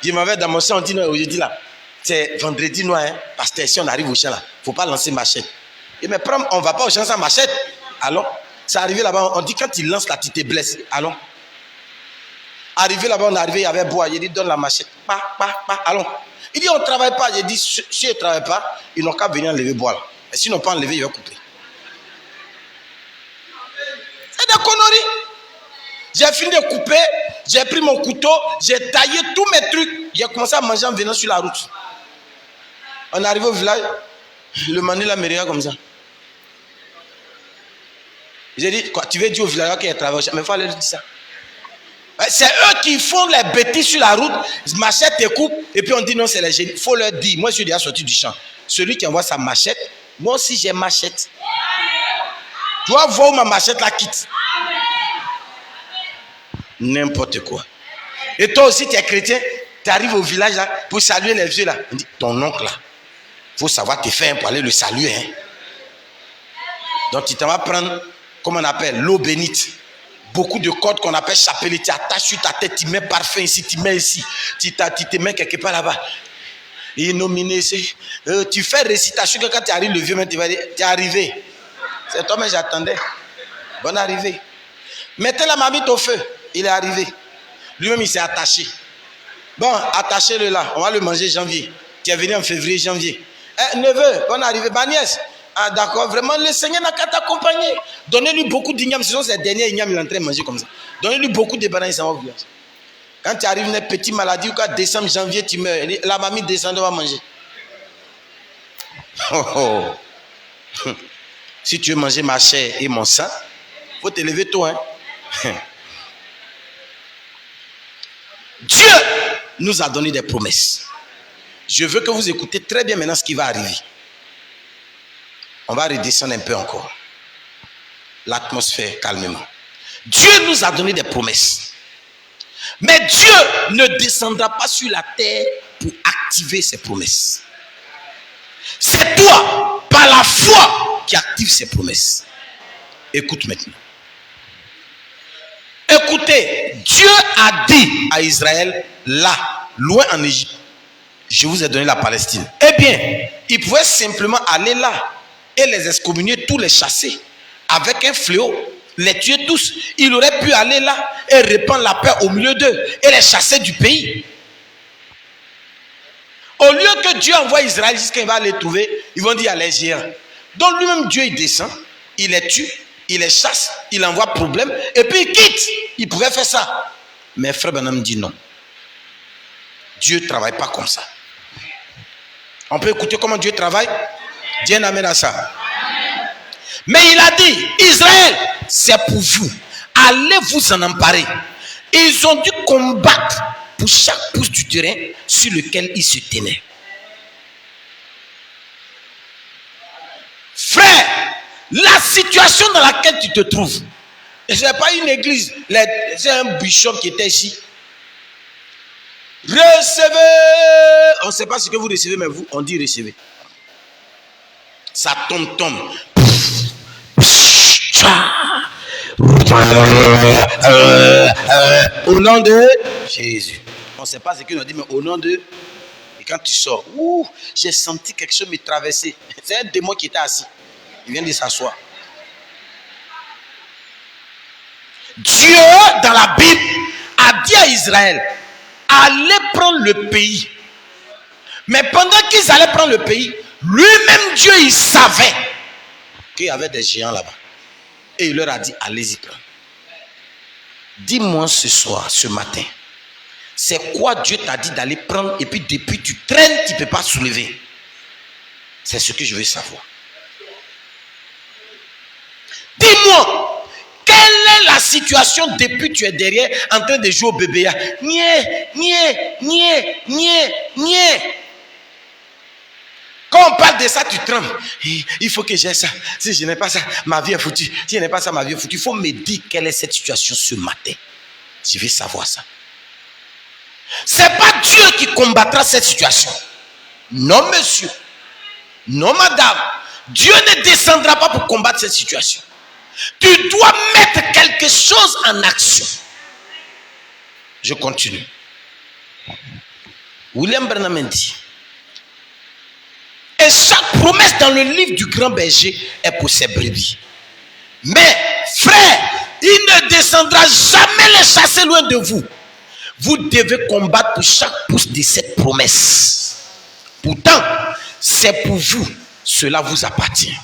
Je m'en vais dans mon champ, on dit non, aujourd'hui là. C'est vendredi noir, hein, parce que si on arrive au champ là, il ne faut pas lancer machette. Et mais on ne va pas au champ sans machette. Allons. C'est arrivé là-bas, on dit quand il lance là, tu te blesses. Allons. Arrivé là-bas, on est arrivé, il y avait bois. Il dit donne la machette. Allons. Il dit on ne travaille pas. J'ai dit si ils ne travaillent pas, ils n'ont qu'à venir enlever bois là. Et s'ils n'ont pas enlevé, ils vont couper. C'est des conneries. J'ai fini de couper, j'ai pris mon couteau, j'ai taillé tous mes trucs. J'ai commencé à manger en venant sur la route. On est arrivé au village, le manu là me regarde comme ça. J'ai dit, quoi, tu veux dire au village qu'il travaille, mais il faut leur dire ça. C'est eux qui font les bêtises sur la route, machette et coupe, et puis on dit non, c'est les génies. Il faut leur dire, moi je suis déjà sorti du champ. Celui qui envoie sa machette, moi aussi j'ai machette. Tu vas voir où ma machette la quitte. N'importe quoi. Et toi aussi, tu es chrétien, tu arrives au village là, pour saluer les vieux là. On dit, ton oncle là, il faut savoir te faire pour aller le saluer. Hein. Donc tu t'en vas prendre, comment on appelle, l'eau bénite. Beaucoup de cordes qu'on appelle chapelet, tu attaches sur ta tête, tu mets parfum ici, tu mets ici. Tu te mets quelque part là-bas. Et nominé, tu fais récitation, quand tu arrives, le vieux, tu vas dire, tu es arrivé. C'est toi, mais j'attendais. Bonne arrivée. Mettez la marmite au feu. Il est arrivé. Lui-même, il s'est attaché. Bon, attachez-le là. On va le manger janvier. Tu es venu en février, janvier. Neveu, bonne arrivée. Ma nièce. Ah, d'accord. Vraiment, le Seigneur n'a qu'à t'accompagner. Donnez-lui beaucoup d'igname. Ce sont ces derniers ignames, il est en train de manger comme ça. Donnez-lui beaucoup de bananes, ça va vous. Quand tu arrives une petite maladie, ou quand décembre, janvier, tu meurs. La mamie descend, on va manger. Oh, oh. Si tu veux manger ma chair et mon sang, il faut te lever tôt, hein. nous a donné des promesses. Je veux que vous écoutez très bien maintenant ce qui va arriver. On va redescendre un peu encore. L'atmosphère, calmement. Dieu nous a donné des promesses. Mais Dieu ne descendra pas sur la terre pour activer ses promesses. C'est toi, par la foi, qui active ses promesses. Écoute maintenant. Écoutez, Dieu a dit à Israël, là, loin en Égypte, je vous ai donné la Palestine. Eh bien, il pouvait simplement aller là et les excommunier, tous les chasser avec un fléau, les tuer tous. Il aurait pu aller là et répandre la paix au milieu d'eux et les chasser du pays. Au lieu que Dieu envoie Israël jusqu'à il va les trouver, ils vont dire à les géants. Donc lui-même, Dieu, il descend, il les tue, il les chasse, il envoie problème et puis il quitte. Il pouvait faire ça. Mais frère Branham dit non. Dieu ne travaille pas comme ça. On peut écouter comment Dieu travaille. Dieu n'amène à ça. Mais il a dit, Israël, c'est pour vous. Allez vous en emparer. Ils ont dû combattre pour chaque pouce du terrain sur lequel ils se tenaient. Frère, la situation dans laquelle tu te trouves, ce n'est pas une église, c'est un bishop qui était ici. Recevez. On ne sait pas ce que vous recevez, mais vous, on dit recevez. Ça tombe. Au nom de Jésus. On ne sait pas ce qu'il nous dit, mais au nom de... Et quand tu sors, j'ai senti quelque chose me traverser. C'est un démon qui était assis. Il vient de s'asseoir. Dieu, dans la Bible, a dit à Israël, allez prendre le pays. Mais pendant qu'ils allaient prendre le pays, lui-même Dieu, il savait qu'il y avait des géants là-bas. Et il leur a dit, allez-y prendre. Dis-moi ce soir, ce matin, c'est quoi Dieu t'a dit d'aller prendre et puis depuis tu traînes, tu ne peux pas soulever. C'est ce que je veux savoir. Dis-moi, quelle est la situation depuis tu es derrière en train de jouer au bébé? Quand on parle de ça, tu trembles. Il faut que j'ai ça. Si je n'ai pas ça, ma vie est foutue. Si je n'ai pas ça, ma vie est foutue. Il faut me dire quelle est cette situation ce matin. Je vais savoir ça. Ce n'est pas Dieu qui combattra cette situation. Non, monsieur. Non, madame. Dieu ne descendra pas pour combattre cette situation. Tu dois mettre quelque chose en action. Je continue. William Branham dit, et chaque promesse dans le livre du grand berger est pour ses brebis. Mais, frère, il ne descendra jamais les chasser loin de vous. Vous devez combattre pour chaque pouce de cette promesse. Pourtant, c'est pour vous. Cela vous appartient.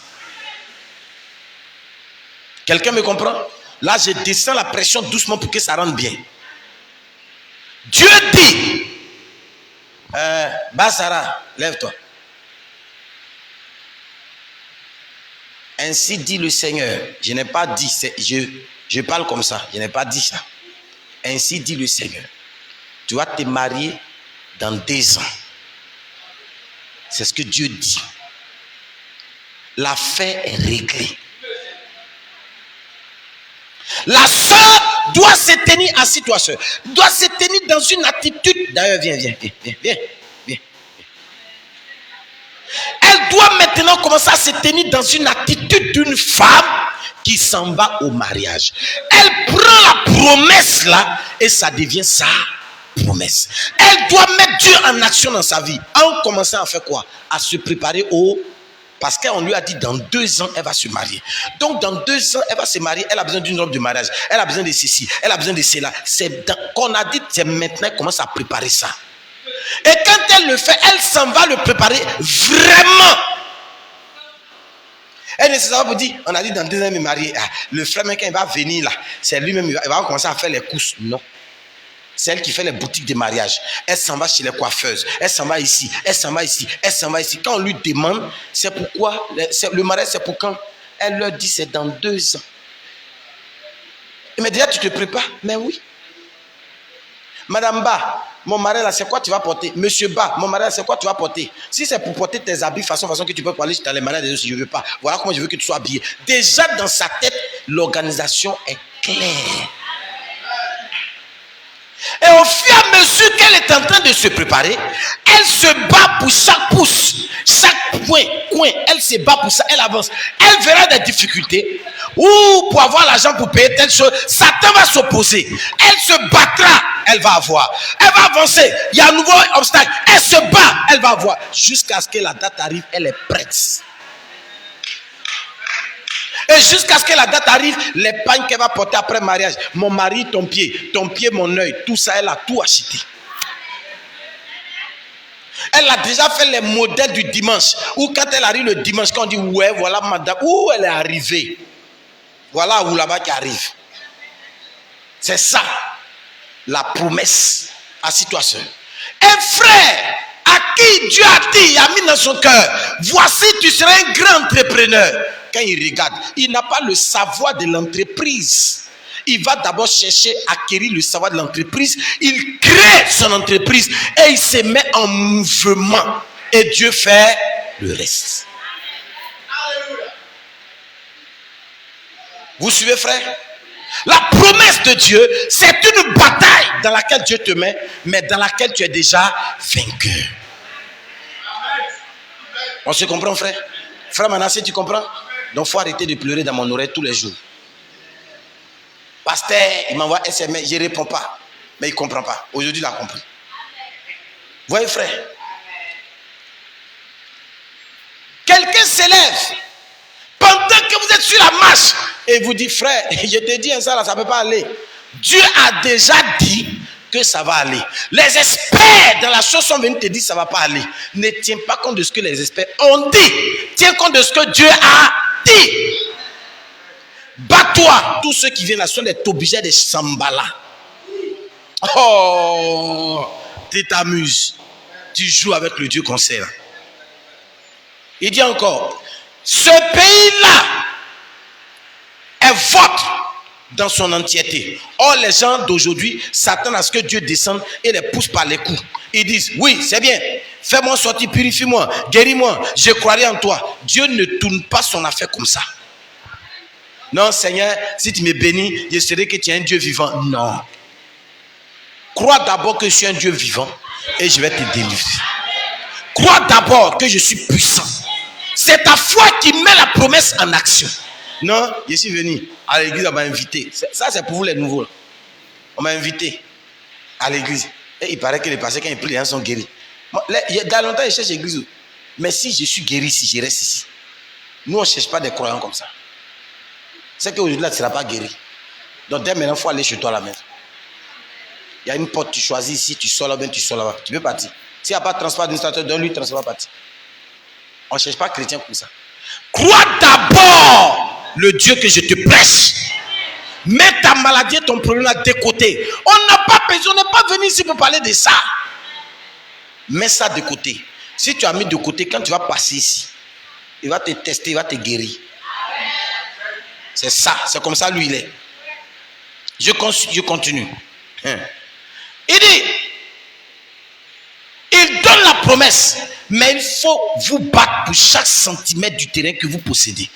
Quelqu'un me comprend? Là, je descends la pression doucement pour que ça rentre bien. Dieu dit, Basara, lève-toi. Ainsi dit le Seigneur. Je n'ai pas dit, je parle comme ça, je n'ai pas dit ça. Ainsi dit le Seigneur. Tu vas te marier dans 2 ans. C'est ce que Dieu dit. L'affaire est réglée. La soeur doit se tenir, assis-toi soeur, doit se tenir dans une attitude. D'ailleurs, viens. Elle doit maintenant commencer à se tenir dans une attitude d'une femme qui s'en va au mariage. Elle prend la promesse là et ça devient sa promesse. Elle doit mettre Dieu en action dans sa vie. En commençant à faire quoi? À se préparer au... Parce qu'on lui a dit dans 2 ans, elle va se marier. Donc dans 2 ans, elle va se marier. Elle a besoin d'une robe de mariage. Elle a besoin de ceci. Elle a besoin de cela. Qu'on a dit, c'est maintenant qu'elle commence à préparer ça. Et quand elle le fait, elle s'en va le préparer vraiment. Elle ne sait pas pour dire, on a dit dans 2 ans, me marier. Le frère, quand il va venir là, c'est lui-même, il va commencer à faire les courses. Non. C'est elle qui fait les boutiques de mariage. Elle s'en va chez les coiffeuses. Elle s'en va ici. Elle s'en va ici. Elle s'en va ici. Quand on lui demande, c'est pourquoi, le mariage c'est pour quand? Elle leur dit, c'est dans 2 ans. Mais déjà, tu te prépares? Mais oui. Madame Ba, mon mari là, c'est quoi tu vas porter? Monsieur Ba, mon mari là, c'est quoi tu vas porter? Si c'est pour porter tes habits façon que tu peux parler dans les malades des autres, si je ne veux pas. Voilà comment je veux que tu sois habillé. Déjà dans sa tête, l'organisation est claire. Et au fur et à mesure qu'elle est en train de se préparer, elle se bat pour chaque pouce, chaque coin, elle se bat pour ça, elle avance. Elle verra des difficultés, ou pour avoir l'argent pour payer telle chose, Satan va s'opposer. Elle se battra, elle va avoir. Elle va avancer, il y a un nouveau obstacle, elle se bat, elle va avoir. Jusqu'à ce que la date arrive, elle est prête. Et jusqu'à ce que la date arrive, les pagnes qu'elle va porter après mariage, mon mari, ton pied, mon œil, tout ça, elle a tout acheté. Elle a déjà fait les modèles du dimanche. Ou quand elle arrive le dimanche, quand on dit ouais, voilà madame, où elle est arrivée. Voilà où là-bas qui arrive. C'est ça, la promesse. Assis-toi seul. Un frère à qui Dieu a dit, a mis dans son cœur, voici tu seras un grand entrepreneur. Quand il regarde, il n'a pas le savoir de l'entreprise. Il va d'abord chercher à acquérir le savoir de l'entreprise. Il crée son entreprise et il se met en mouvement. Et Dieu fait le reste. Vous suivez, frère? La promesse de Dieu, c'est une bataille dans laquelle Dieu te met, mais dans laquelle tu es déjà vainqueur. On se comprend, frère? Frère Manassé, tu comprends? Donc, il faut arrêter de pleurer dans mon oreille tous les jours. Pasteur, il m'envoie SMS, je ne réponds pas. Mais il ne comprend pas. Aujourd'hui, il a compris. Voyez, frère. Quelqu'un s'élève pendant que vous êtes sur la marche et vous dit, frère, je te dis ça, là, ça ne peut pas aller. Dieu a déjà dit que ça va aller. Les experts dans la chose sont venus te dire ça ne va pas aller. Ne tiens pas compte de ce que les experts ont dit. Tiens compte de ce que Dieu a dit. Bats-toi. Tous ceux qui viennent là sont des obligés de Sambala. Oh, tu t'amuses. Tu joues avec le Dieu qu'on sait là. Il dit encore, ce pays-là est votre dans son entièreté. Or, les gens d'aujourd'hui s'attendent à ce que Dieu descende et les pousse par les coups. Ils disent, oui, c'est bien. Fais-moi sortir, purifie-moi, guéris-moi. Je croirai en toi. Dieu ne tourne pas son affaire comme ça. Non, Seigneur, si tu me bénis, je saurai que tu es un Dieu vivant. Non. Crois d'abord que je suis un Dieu vivant et je vais te délivrer. Crois d'abord que je suis puissant. C'est ta foi qui met la promesse en action. Non, je suis venu à l'église, on m'a invité. Ça, c'est pour vous les nouveaux. On m'a invité à l'église. Et il paraît que les pasteurs, quand ils prient, les gens sont guéris. Il y a longtemps, je cherche l'église. Mais si je suis guéri ici, je reste ici. Nous, on ne cherche pas des croyants comme ça. C'est qu'aujourd'hui, là, tu ne seras pas guéri. Donc, dès maintenant, il faut aller chez toi à la maison. Il y a une porte, tu choisis ici, tu sors là-bas, tu sors là-bas. Tu peux partir. S'il n'y a pas de transport administrateur, donne-lui le transport, partir. On ne cherche pas chrétien comme ça. Crois d'abord le Dieu que je te prêche. Mets ta maladie et ton problème de côté. On n'a pas besoin, on n'est pas venu ici pour parler de ça. Mets ça de côté. Si tu as mis de côté, quand tu vas passer ici, il va te tester, il va te guérir. C'est ça, c'est comme ça lui il est. Je continue. Il dit, il donne la promesse, mais il faut vous battre pour chaque centimètre du terrain que vous possédez.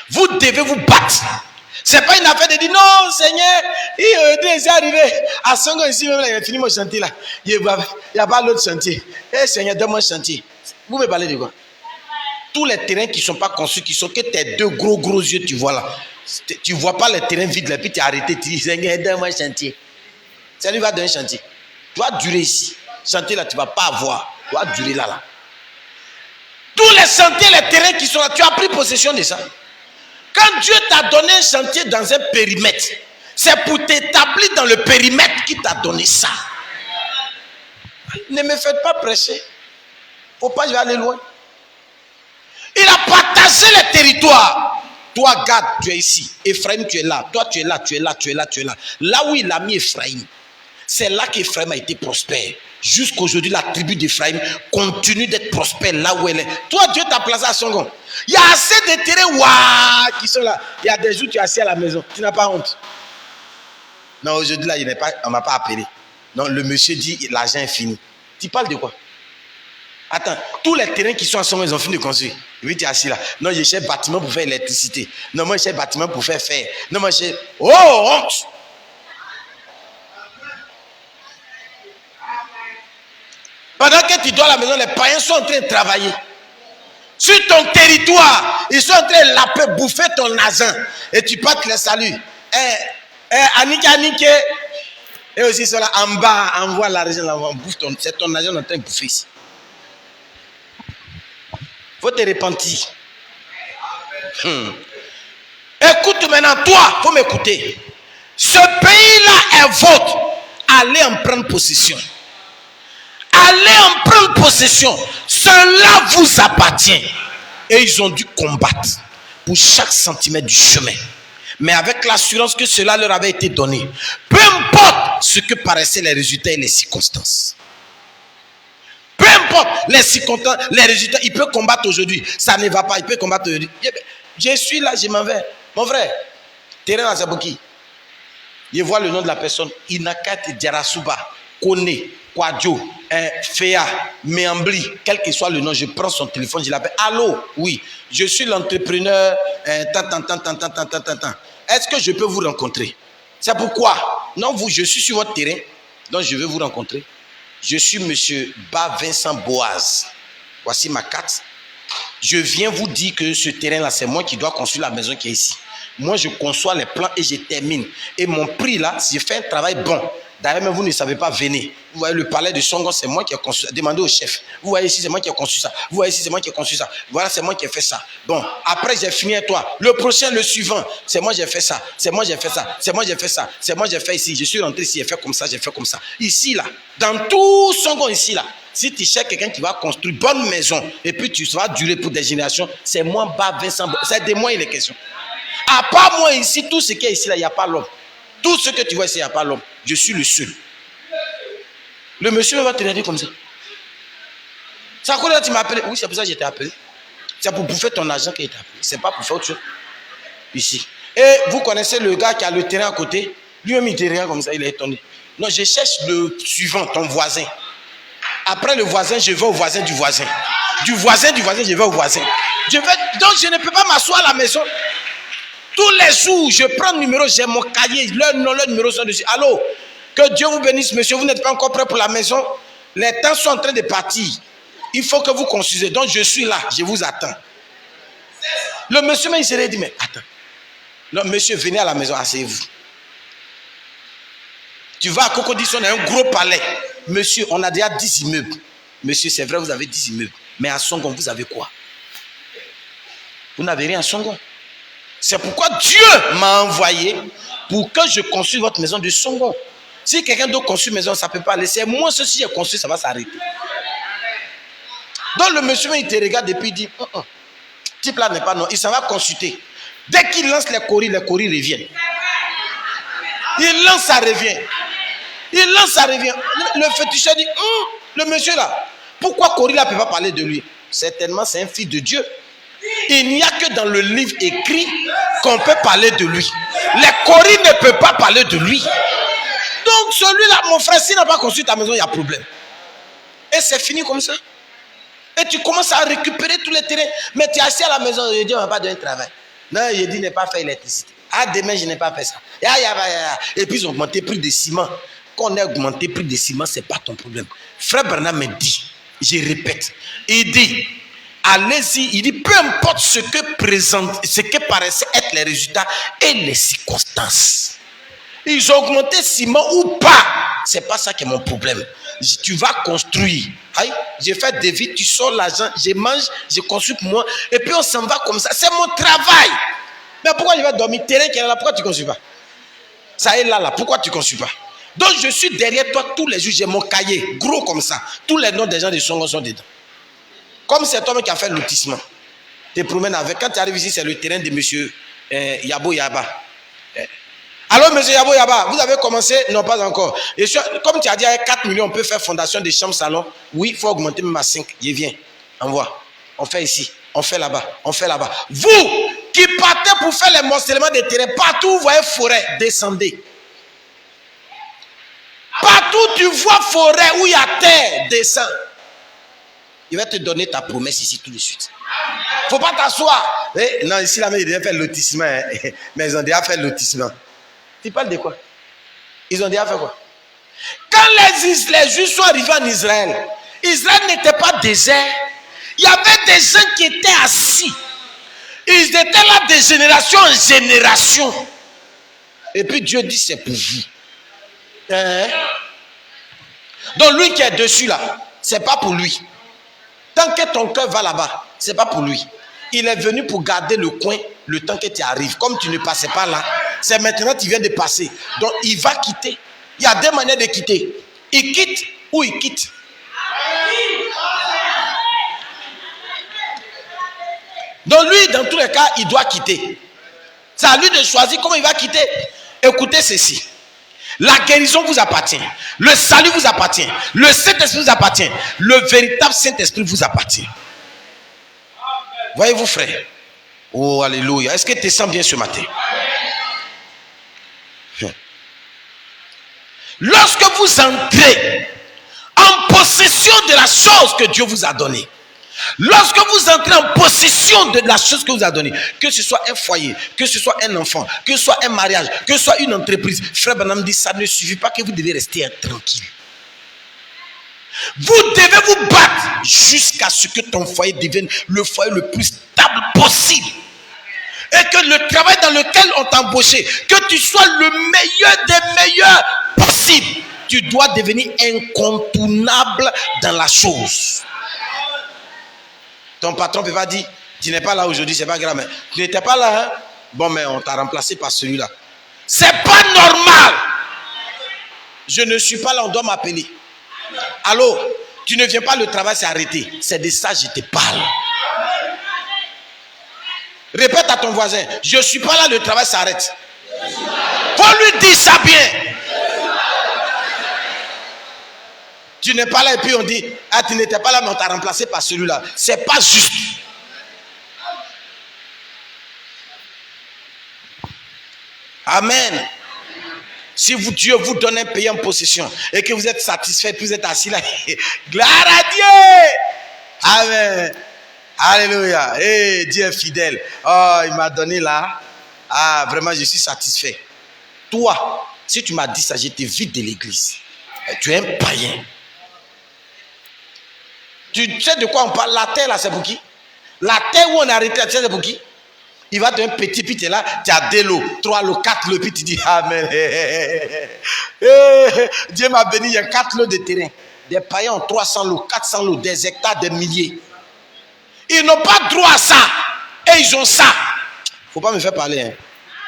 Vous devez vous battre. C'est pas une affaire de dire non, Seigneur, il est arrivé à 5 ans ici, même là, il a fini mon chantier là. Il n'y a pas l'autre chantier. Eh Seigneur, donne-moi un chantier. Vous me parlez de quoi? Tous les terrains qui ne sont pas construits, qui sont que tes deux gros yeux, tu vois là. Tu ne vois pas les terrains vides là, puis tu es arrêté, tu dis Seigneur, donne-moi un chantier. Ça lui va donner un chantier. Tu vas durer ici. Chantier là, tu ne vas pas avoir. Tu vas durer là. Tous les chantiers, les terrains qui sont là, tu as pris possession de ça. Quand Dieu t'a donné un chantier dans un périmètre, c'est pour t'établir dans le périmètre qu'il t'a donné ça. Ne me faites pas prêcher. Il ne faut pas, je vais aller loin. Il a partagé les territoires. Toi, Gad, tu es ici. Ephraim, tu es là. Toi, tu es là, tu es là, tu es là, tu es là. Là où il a mis Ephraim, c'est là qu'Ephraim a été prospère. Jusqu'aujourd'hui, la tribu d'Ephraim continue d'être prospère là où elle est. Toi, Dieu t'a placé à Songon. Il y a assez de terrains qui sont là. Il y a des jours où tu es assis à la maison. Tu n'as pas honte. Non, aujourd'hui, là, on ne m'a pas appelé. Non, le monsieur dit, l'argent est fini. Tu parles de quoi? Attends, tous les terrains qui sont ensemble, ils ont fini de construire. Oui, tu es assis là. Non, je cherche bâtiment pour faire l'électricité. Non, moi, je cherche bâtiment pour faire fer. Non, moi, je cherche... Oh, honte! Pendant que tu dors à la maison, les païens sont en train de travailler. Sur ton territoire, ils sont en train de laper, bouffer ton argent. Et tu portes les saluts. Annick. Et aussi, cela en bas, envoie l'argent là, on bouffe c'est ton argent en train de bouffer ici. Faut te repentir. Écoute maintenant, toi, faut m'écouter. Ce pays-là est vôtre. Allez en prendre possession. Allez en prendre possession. Cela vous appartient. Et ils ont dû combattre pour chaque centimètre du chemin. Mais avec l'assurance que cela leur avait été donné. Peu importe ce que paraissaient les résultats et les circonstances. Peu importe les circonstances, les résultats, il peut combattre aujourd'hui. Ça ne va pas, il peut combattre aujourd'hui. Je suis là, je m'en vais. Mon frère, terrain à Zaboki. Je vois le nom de la personne. Inakat Diarasuba, Kone, Kwadjo, Féa, Méambli, quel que soit le nom, je prends son téléphone, je l'appelle. Allô, oui, je suis l'entrepreneur. Est-ce que je peux vous rencontrer? C'est pourquoi? Non, je suis sur votre terrain, donc je veux vous rencontrer. Je suis monsieur Ba Vincent Boaz. Voici ma carte. Je viens vous dire que ce terrain-là, c'est moi qui dois construire la maison qui est ici. Moi, je conçois les plans et je termine. Et mon prix là, si je fais un travail bon. D'ailleurs, même vous ne savez pas, venez. Vous voyez le palais de Songon, c'est moi qui ai construit ça. Demandez au chef. Vous voyez ici, c'est moi qui ai construit ça. Vous voyez ici, c'est moi qui ai construit ça. Voilà, c'est moi qui ai fait ça. Bon, après, j'ai fini avec toi. Le prochain, le suivant, c'est moi qui ai fait ça. C'est moi qui ai fait ça. C'est moi qui ai fait ça. C'est moi qui ai fait ici. Je suis rentré ici, j'ai fait comme ça, j'ai fait comme ça. Ici, là, dans tout Songon, ici, là. Si tu cherches quelqu'un qui va construire une bonne maison et puis tu vas durer pour des générations, c'est moi, Ba Vincent. C'est de moi, il est question. À part moi ici, tout ce qui est ici, là, il n'y a pas l'homme. Tout ce que tu vois ici, il n'y a pas l'homme. Je suis le seul. Le monsieur va te regarder comme ça. C'est à quoi là tu m'as appelé? Oui, c'est pour ça que j'ai été appelé. C'est pour bouffer ton argent qu'il t'a appelé. C'est pas pour faire autre chose. Ici. Et vous connaissez le gars qui a le terrain à côté. Lui-même, il te regarde comme ça, il est étonné. Non, je cherche le suivant, ton voisin. Après le voisin, je vais au voisin du voisin. Du voisin, je vais au voisin. Donc, je ne peux pas m'asseoir à la maison. Tous les jours, je prends le numéro, j'ai mon cahier, leur nom, leur numéro sont dessus. Allô? Que Dieu vous bénisse, monsieur. Vous n'êtes pas encore prêt pour la maison. Les temps sont en train de partir. Il faut que vous construisez. Donc, je suis là. Je vous attends. Le monsieur, il s'est dit, mais attends. Non, monsieur, venez à la maison. Asseyez-vous. Tu vas à Cocody-sur, on a un gros palais. Monsieur, on a déjà 10 immeubles. Monsieur, c'est vrai, vous avez 10 immeubles. Mais à Songon, vous avez quoi? Vous n'avez rien à Songon. C'est pourquoi Dieu m'a envoyé pour que je construise votre maison de Songon. Si quelqu'un d'autre construit une maison, ça ne peut pas aller. C'est moi, si j'ai construit, ça va s'arrêter. Donc le monsieur, il te regarde et puis il dit, type là n'est pas non. Il s'en va consulter. Dès qu'il lance les coris reviennent. Il lance, ça revient. Il lance, ça revient. Le féticheur dit, le monsieur là, pourquoi Cory là ne peut pas parler de lui? Certainement, c'est un fils de Dieu. Il n'y a que dans le livre écrit qu'on peut parler de lui. Les Cory ne peuvent pas parler de lui. Donc celui-là, mon frère, s'il n'a pas construit ta maison, il y a problème. Et c'est fini comme ça. Et tu commences à récupérer tous les terrains. Mais tu es assis à la maison, il dit, on ne va pas donner travail. Non, il dit, ne pas faire l'électricité. Ah, demain, je n'ai pas fait ça. Et puis, ils ont augmenté le prix de ciment. Quand on a augmenté le prix de ciment, ce n'est pas ton problème. Frère Branham me dit, je répète, il dit, allez-y, il dit, peu importe ce que paraissaient être les résultats et les circonstances. Ils ont augmenté ciment ou pas. Ce n'est pas ça qui est mon problème. Tu vas construire. Aïe, j'ai fait des vies, tu sors l'argent, je mange, je construis pour moi. Et puis on s'en va comme ça. C'est mon travail. Mais pourquoi je vais dormir? Terrain qui est là, pourquoi tu ne construis pas? Ça est là, pourquoi tu ne construis pas? Donc je suis derrière toi tous les jours, j'ai mon cahier, gros comme ça. Tous les noms des gens de Songon sont dedans. Comme c'est toi qui a fait le lotissement. Tu te promènes avec. Quand tu arrives ici, c'est le terrain de monsieur Yabo Yaba. Alors, monsieur Yabo Yaba, vous avez commencé? Non, pas encore. Et comme tu as dit, avec 4 millions, on peut faire fondation des chambres salon. Oui, il faut augmenter même à 5. Je viens. Envoie. On fait ici. On fait là-bas. On fait là-bas. Vous qui partez pour faire les morcellement des terrains, partout où vous voyez forêt, descendez. Partout où tu vois forêt où il y a terre, descends. Il va te donner ta promesse ici tout de suite. Faut pas t'asseoir. Non, ici là, ils devaient faire lotissement. Hein. Mais ils ont déjà fait lotissement. Tu parles de quoi? Ils ont déjà fait quoi? Quand les Juifs sont arrivés en Israël, Israël n'était pas désert. Il y avait des gens qui étaient assis. Ils étaient là de génération en génération. Et puis Dieu dit c'est pour vous. Donc lui qui est dessus là, c'est pas pour lui. Tant que ton cœur va là-bas, c'est pas pour lui. Il est venu pour garder le coin le temps que tu arrives. Comme tu ne passais pas là, c'est maintenant que tu viens de passer. Donc il va quitter. Il y a deux manières de quitter. Il quitte ou il quitte. Donc lui, dans tous les cas, il doit quitter. C'est à lui de choisir comment il va quitter. Écoutez ceci. La guérison vous appartient. Le salut vous appartient. Le Saint-Esprit vous appartient. Le véritable Saint-Esprit vous appartient. Voyez-vous, frère? Oh, alléluia. Est-ce que tu te sens bien ce matin? Lorsque vous entrez en possession de la chose que Dieu vous a donnée, lorsque vous entrez en possession de la chose que vous a donnée, que ce soit un foyer, que ce soit un enfant, que ce soit un mariage, que ce soit une entreprise, frère Branham dit, ça ne suffit pas que vous devez rester tranquille. Vous devez vous battre jusqu'à ce que ton foyer devienne le foyer le plus stable possible. Et que le travail dans lequel on t'a embauché, que tu sois le meilleur des meilleurs possible. Tu dois devenir incontournable dans la chose. Ton patron ne peut pas dire, tu n'es pas là aujourd'hui, c'est pas grave, mais tu n'étais pas là, hein? Bon, mais on t'a remplacé par celui-là. C'est pas normal. Je ne suis pas là, on doit m'appeler. Allô, tu ne viens pas, le travail s'est arrêté. C'est de ça que je te parle. Répète à ton voisin, je ne suis pas là, le travail s'arrête. Faut lui dire ça bien. Tu n'es pas là et puis on dit, ah, tu n'étais pas là, mais on t'a remplacé par celui-là. C'est pas juste. Amen. Si Dieu vous donne un pays en possession et que vous êtes satisfait, puis vous êtes assis là, gloire à Dieu. Amen. Alléluia. Hey, Dieu est fidèle. Oh, il m'a donné là. Ah, vraiment, je suis satisfait. Toi, si tu m'as dit ça, je te vide de l'église. Tu es un païen. Tu sais de quoi on parle? La terre là, c'est pour qui? La terre où on est arrêté, tu sais c'est pour qui? Il va te donner un petit, puis tu es là, tu as 2 lots, 3 lots, 4 lots, puis tu dis Amen. Dieu m'a béni, il y a 4 lots de terrain. Des païens ont 300 lots, 400 lots, des hectares, des milliers. Ils n'ont pas droit à ça. Et ils ont ça. Faut pas me faire parler. Hein.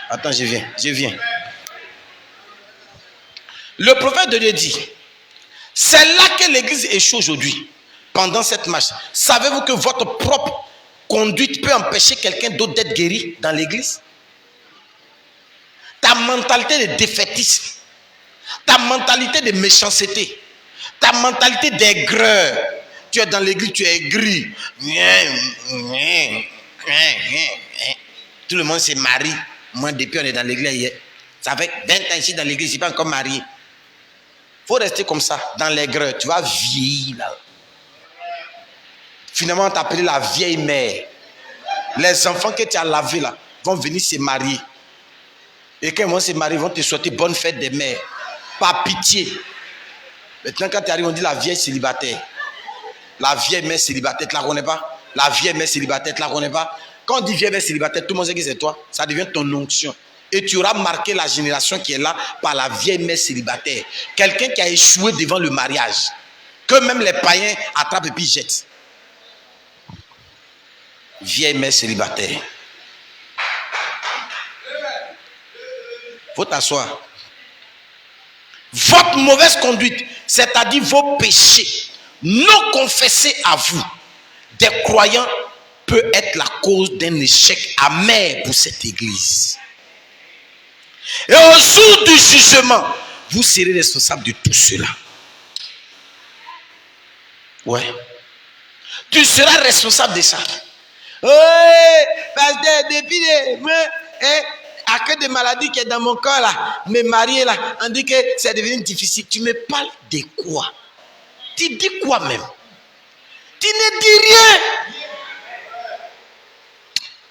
Attends, je viens. Le prophète de Dieu dit, c'est là que l'église échoue aujourd'hui. Pendant cette marche, savez-vous que votre propre conduite peut empêcher quelqu'un d'autre d'être guéri dans l'église? Ta mentalité de défaitisme, ta mentalité de méchanceté, ta mentalité d'aigreur. Tu es dans l'église, tu es aigri. Tout le monde se marie. Moi, depuis on est dans l'église, ça fait 20 ans ici dans l'église, je ne suis pas encore marié. Il faut rester comme ça, dans l'aigreur. Tu vas vieillir là. Finalement, on t'appelle la vieille mère. Les enfants que tu as lavés là vont venir se marier. Et quand ils vont se marier, ils vont te souhaiter bonne fête des mères. Par pitié. Maintenant, quand tu arrives, on dit la vieille célibataire. La vieille mère célibataire, tu ne la connais pas? La vieille mère célibataire, tu ne la connais pas? Quand on dit vieille mère célibataire, tout le monde sait que c'est toi. Ça devient ton onction. Et tu auras marqué la génération qui est là par la vieille mère célibataire. Quelqu'un qui a échoué devant le mariage. Que même les païens attrapent et puis jettent. Vieille mère célibataire. Faut t'asseoir. Votre mauvaise conduite, c'est-à-dire vos péchés non confessés à vous, des croyants, peut être la cause d'un échec amer pour cette église. Et au jour du jugement, vous serez responsable de tout cela. Ouais. Tu seras responsable de ça. Oui, parce que depuis à que de maladies qui est dans mon corps là. Me marier là, on dit que c'est devenu difficile. Tu me parles de quoi? Tu dis quoi même? Tu ne dis rien.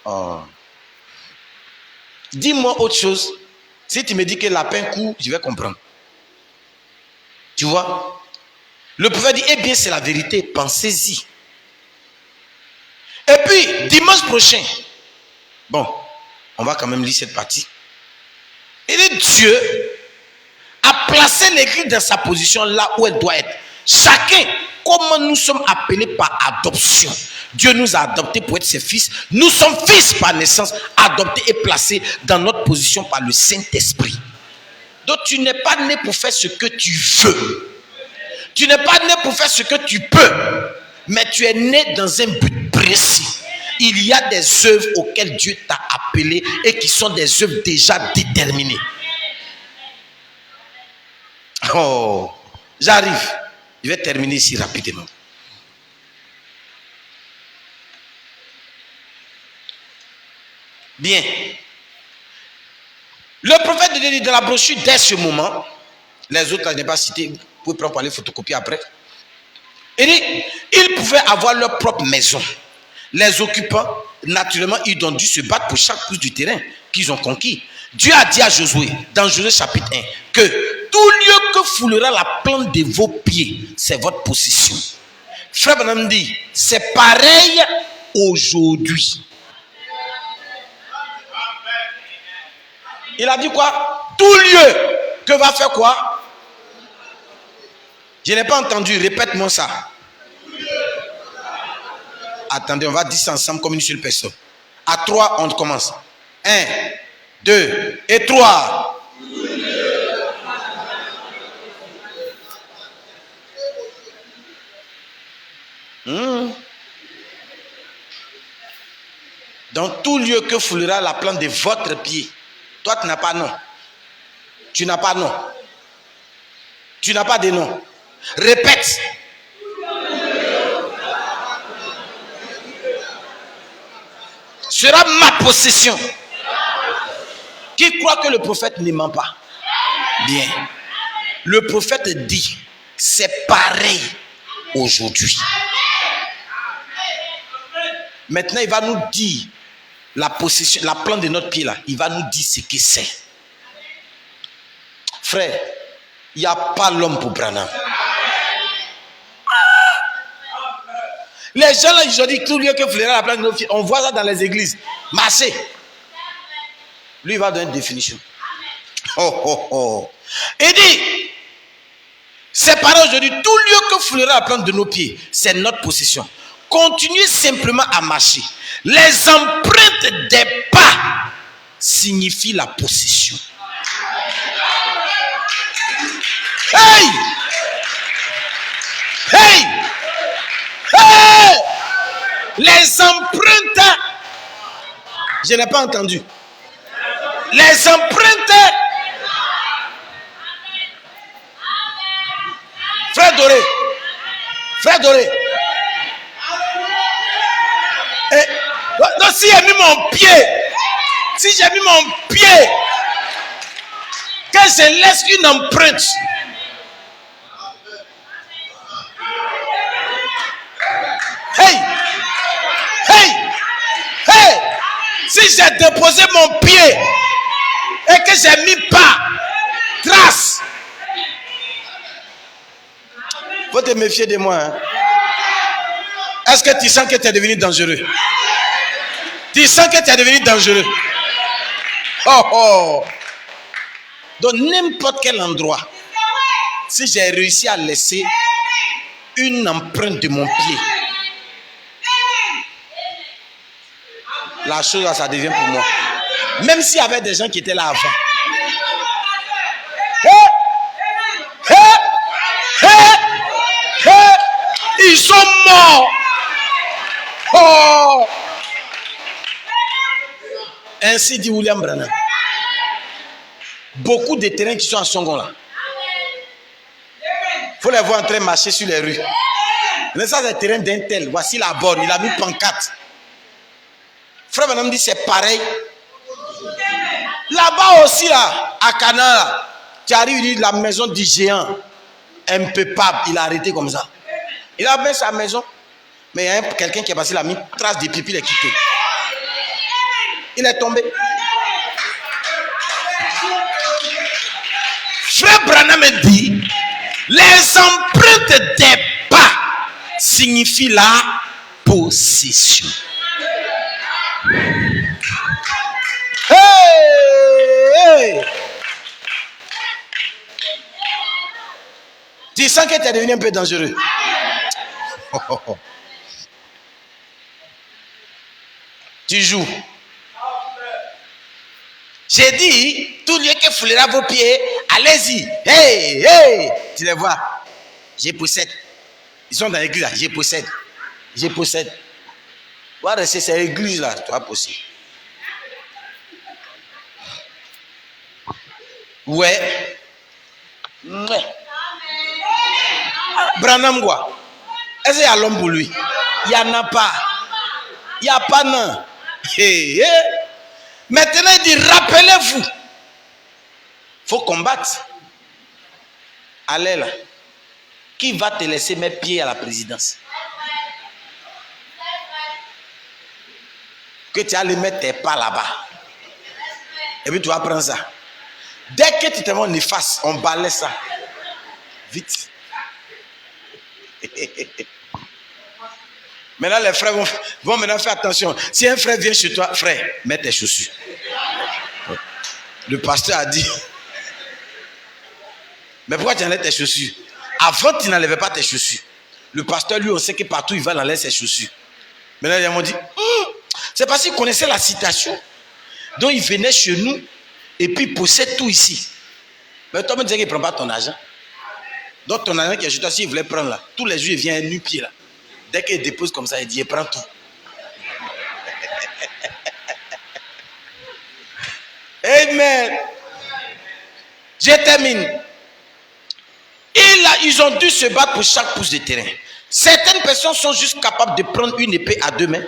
Oh. Dis-moi autre chose. Si tu me dis que lapin court, je vais comprendre. Tu vois? Le prophète dit, eh bien c'est la vérité, pensez-y. Et puis, dimanche prochain, bon, on va quand même lire cette partie. Et Dieu a placé l'église dans sa position là où elle doit être. Chacun, comment nous sommes appelés par adoption. Dieu nous a adoptés pour être ses fils. Nous sommes fils par naissance, adoptés et placés dans notre position par le Saint-Esprit. Donc tu n'es pas né pour faire ce que tu veux. Tu n'es pas né pour faire ce que tu peux. Mais tu es né dans un but précis. Il y a des œuvres auxquelles Dieu t'a appelé et qui sont des œuvres déjà déterminées. Oh, j'arrive. Je vais terminer ici rapidement. Bien. Le prophète de Dieu, dans la brochure, dès ce moment, les autres, là, je n'ai pas cité, vous pouvez prendre pour aller photocopier après. Il dit, ils pouvaient avoir leur propre maison. Les occupants, naturellement, ils ont dû se battre pour chaque pouce du terrain qu'ils ont conquis. Dieu a dit à Josué, dans Josué chapitre 1, que tout lieu que foulera la plante de vos pieds, c'est votre possession. Frère Branham dit, c'est pareil aujourd'hui. Il a dit quoi? Tout lieu que va faire quoi? Je n'ai pas entendu, répète-moi ça. Attendez, on va dire ça ensemble comme une seule personne. À 3, on commence. 1, 2 et 3. Dans tout lieu que foulera la plante de votre pied. Toi, tu n'as pas nom. Tu n'as pas nom. Tu n'as pas de nom. Répète. Sera ma possession. Qui croit que le prophète ne ment pas? Bien. Le prophète dit, c'est pareil aujourd'hui. Maintenant, il va nous dire la possession, la plante de notre pied là. Il va nous dire ce que c'est. Frère, il n'y a pas l'homme pour Branham. Les gens là, ils ont dit tout lieu que flaira la plante de nos pieds. On voit ça dans les églises. Marcher. Lui, il va donner une définition. Oh, oh, oh. Il dit, c'est pareil aujourd'hui, tout lieu que foulera la plante de nos pieds, c'est notre possession. Continuez simplement à marcher. Les empreintes des pas signifient la possession. Hey! Hey! Hey! Les empreintes, je n'ai pas entendu. Les empreintes. Frère Doré. Frère Doré. Donc si j'ai mis mon pied, si j'ai mis mon pied, que je laisse une empreinte. Hey! Hey! Hey! Si j'ai déposé mon pied et que j'ai mis pas trace, faut te méfier de moi. Hein? Est-ce que tu sens que tu es devenu dangereux? Tu sens que tu es devenu dangereux? Oh oh! Dans n'importe quel endroit, si j'ai réussi à laisser une empreinte de mon pied, la chose là, ça devient pour moi. Même s'il y avait des gens qui étaient là avant. Ils sont morts. Oh. Ainsi dit William Branham. Beaucoup de terrains qui sont à Songon là. Il faut les voir en train de marcher sur les rues. Mais ça, c'est le terrain d'un tel. Voici la borne. Il a mis pancarte. Frère Branham dit c'est pareil. Là-bas aussi, là, à Cana, tu arrives, il dit la maison du géant, impépable, il a arrêté comme ça. Il a fait sa maison, mais il y a quelqu'un qui est passé, il a mis une trace de pipi, il est quitté. Il est tombé. Frère Branham dit, les empreintes des pas signifient la possession. Hey! Tu sens que tu es devenu un peu dangereux. Tu joues. J'ai dit, tout lieu que foulera vos pieds, allez-y. Hey, hey. Tu les vois. Je possède. Ils sont dans l'église là. Je possède. Je possède. Tu vas rester, c'est l'église là. Tu vas posséder. Ouais. Ouais. Branham quoi? Est-ce qu'il y a l'homme pour lui? Il n'y en a pas. Il n'y a pas non. Hey, hey. Maintenant il dit rappelez-vous. Il faut combattre. Allez là. Qui va te laisser mettre pied à la présidence? Que tu allais mettre tes pas là-bas. Et puis tu vas prendre ça. Dès que tu te mets en efface, on balaie ça. Vite. Maintenant les frères vont maintenant faire attention. Si un frère vient chez toi, frère, mets tes chaussures. Le pasteur a dit, mais pourquoi tu enlèves tes chaussures? Avant tu n'enlevais pas tes chaussures. Le pasteur lui on sait que partout il va enlever ses chaussures. Maintenant ils m'ont dit, c'est parce qu'il connaissait la citation. Donc il venait chez nous et puis il possède tout ici. Mais toi, tu disais qu'il ne prend pas ton argent. Donc ton argent qui est chez toi, s'il voulait prendre là, tous les jours il vient nu-pied là. Dès qu'il dépose comme ça, il dit, il prend tout. Amen. Je termine. Ils ont dû se battre pour chaque pouce de terrain. Certaines personnes sont juste capables de prendre une épée à deux mains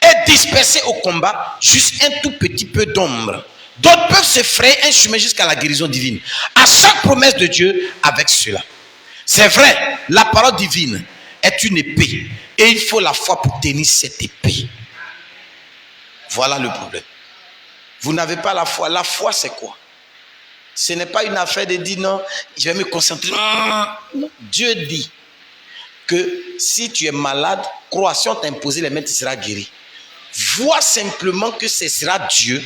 et disperser au combat juste un tout petit peu d'ombre. D'autres peuvent se frayer un chemin jusqu'à la guérison divine. À chaque promesse de Dieu avec cela. C'est vrai, la parole divine est une épée et il faut la foi pour tenir cette épée. Voilà le problème. Vous n'avez pas la foi. La foi, c'est quoi? Ce n'est pas une affaire de dire non, je vais me concentrer. Non. Dieu dit que si tu es malade, crois, si on t'a imposé les mains, tu seras guéri. Vois simplement que ce sera Dieu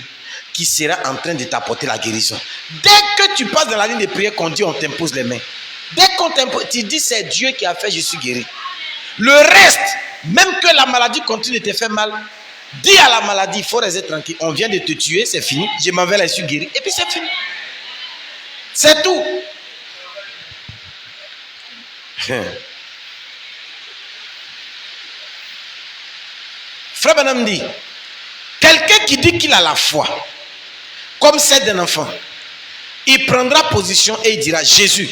qui sera en train de t'apporter la guérison. Dès que tu passes dans la ligne de prière qu'on dit on t'impose les mains, dès qu'on t'impose, tu dis c'est Dieu qui a fait, je suis guéri. Le reste, même que la maladie continue de te faire mal, dis à la maladie, il faut rester tranquille. On vient de te tuer, c'est fini. Je m'en vais là, je suis guéri. Et puis c'est fini. C'est tout. Frère Branham dit, quelqu'un qui dit qu'il a la foi, comme celle d'un enfant, il prendra position et il dira, Jésus,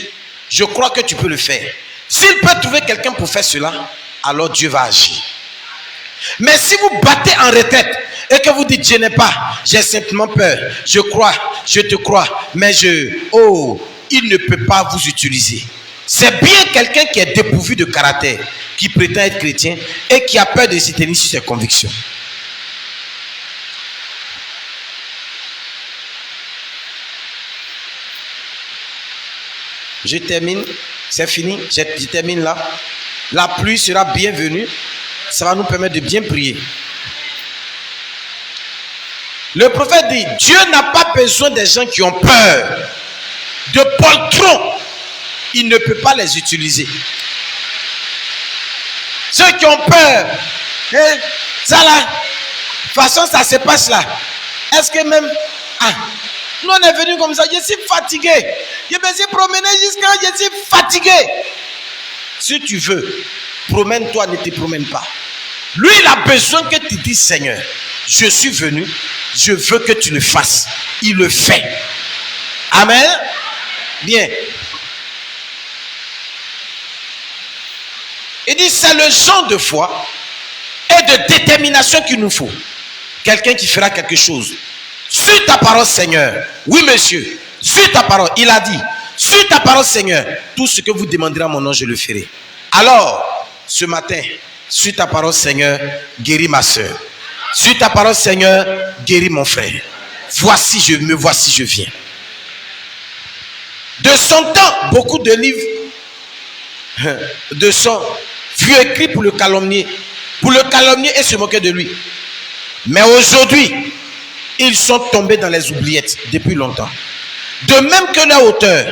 je crois que tu peux le faire. S'il peut trouver quelqu'un pour faire cela, alors Dieu va agir. Mais si vous battez en retraite et que vous dites, je n'ai pas, j'ai simplement peur, je crois, je te crois, mais il ne peut pas vous utiliser. C'est bien quelqu'un qui est dépourvu de caractère, qui prétend être chrétien et qui a peur de se tenir sur ses convictions. Je termine, c'est fini, je termine là. La pluie sera bienvenue, ça va nous permettre de bien prier. Le prophète dit, Dieu n'a pas besoin des gens qui ont peur de poltrons. Il ne peut pas les utiliser. Ceux qui ont peur, ça là, de toute façon ça se passe là. Est-ce que même, nous on est venu comme ça, je suis fatigué. Je me suis promené jusqu'à, je suis fatigué. Si tu veux, promène-toi, ne te promène pas. Lui, il a besoin que tu dises, Seigneur, je suis venu, je veux que tu le fasses. Il le fait. Amen. Bien. Il dit, c'est le genre de foi et de détermination qu'il nous faut. Quelqu'un qui fera quelque chose. Sur ta parole, Seigneur. Oui, monsieur. Sur ta parole. Il a dit, sur ta parole, Seigneur, tout ce que vous demanderez à mon nom, je le ferai. Alors, ce matin, sur ta parole, Seigneur, guéris ma soeur. Sur ta parole, Seigneur, guéris mon frère. Voici, je viens. De son temps, beaucoup de livres de son furent écrits pour le calomnier et se moquer de lui. Mais aujourd'hui, ils sont tombés dans les oubliettes depuis longtemps. De même que leur auteur,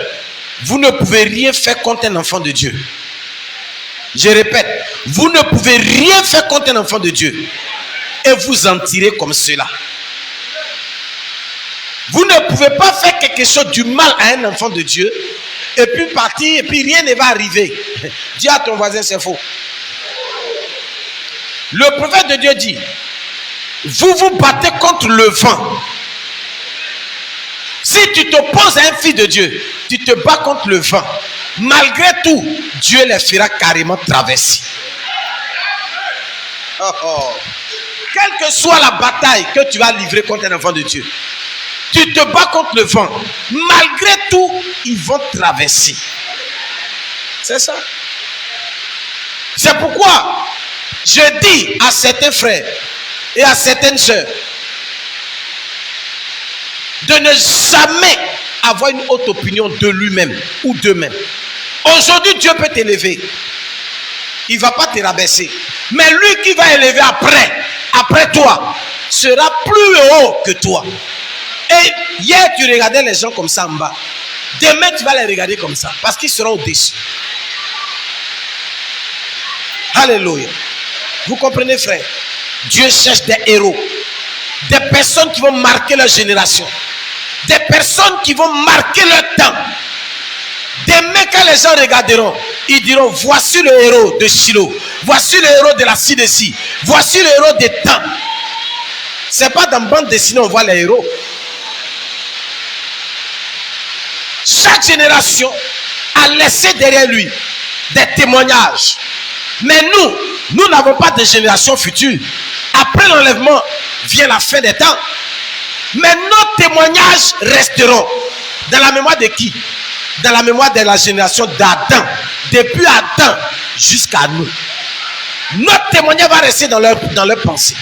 vous ne pouvez rien faire contre un enfant de Dieu. Je répète, vous ne pouvez rien faire contre un enfant de Dieu et vous en tirer comme cela. Vous ne pouvez pas faire quelque chose du mal à un enfant de Dieu et puis partir et puis rien ne va arriver. Dis à ton voisin, c'est faux. Le prophète de Dieu dit, vous vous battez contre le vent. Si tu t'opposes à un fils de Dieu, tu te bats contre le vent. Malgré tout, Dieu les fera carrément traverser. Quelle que soit la bataille que tu vas livrer contre un enfant de Dieu, tu te bats contre le vent. Malgré tout, ils vont traverser. C'est ça. C'est pourquoi je dis à certains frères et à certaines sœurs de ne jamais avoir une haute opinion de lui-même ou d'eux-mêmes. Aujourd'hui, Dieu peut t'élever. Il ne va pas te rabaisser. Mais lui qui va élever après toi, sera plus haut que toi. Et hier, tu regardais les gens comme ça en bas. Demain, tu vas les regarder comme ça. Parce qu'ils seront au-dessus. Alléluia. Vous comprenez, frère? Dieu cherche des héros. Des personnes qui vont marquer leur génération. Des personnes qui vont marquer leur temps. Demain, quand les gens regarderont, ils diront, voici le héros de Shiloh. Voici le héros de la Sidécie. Voici le héros des temps. Ce n'est pas dans bande dessinée on voit les héros. Chaque génération a laissé derrière lui des témoignages. Mais nous n'avons pas de génération future. Après l'enlèvement vient la fin des temps. Mais nos témoignages resteront. Dans la mémoire de qui? Dans la mémoire de la génération d'Adam. Depuis Adam jusqu'à nous. Notre témoignage va rester dans leur pensée.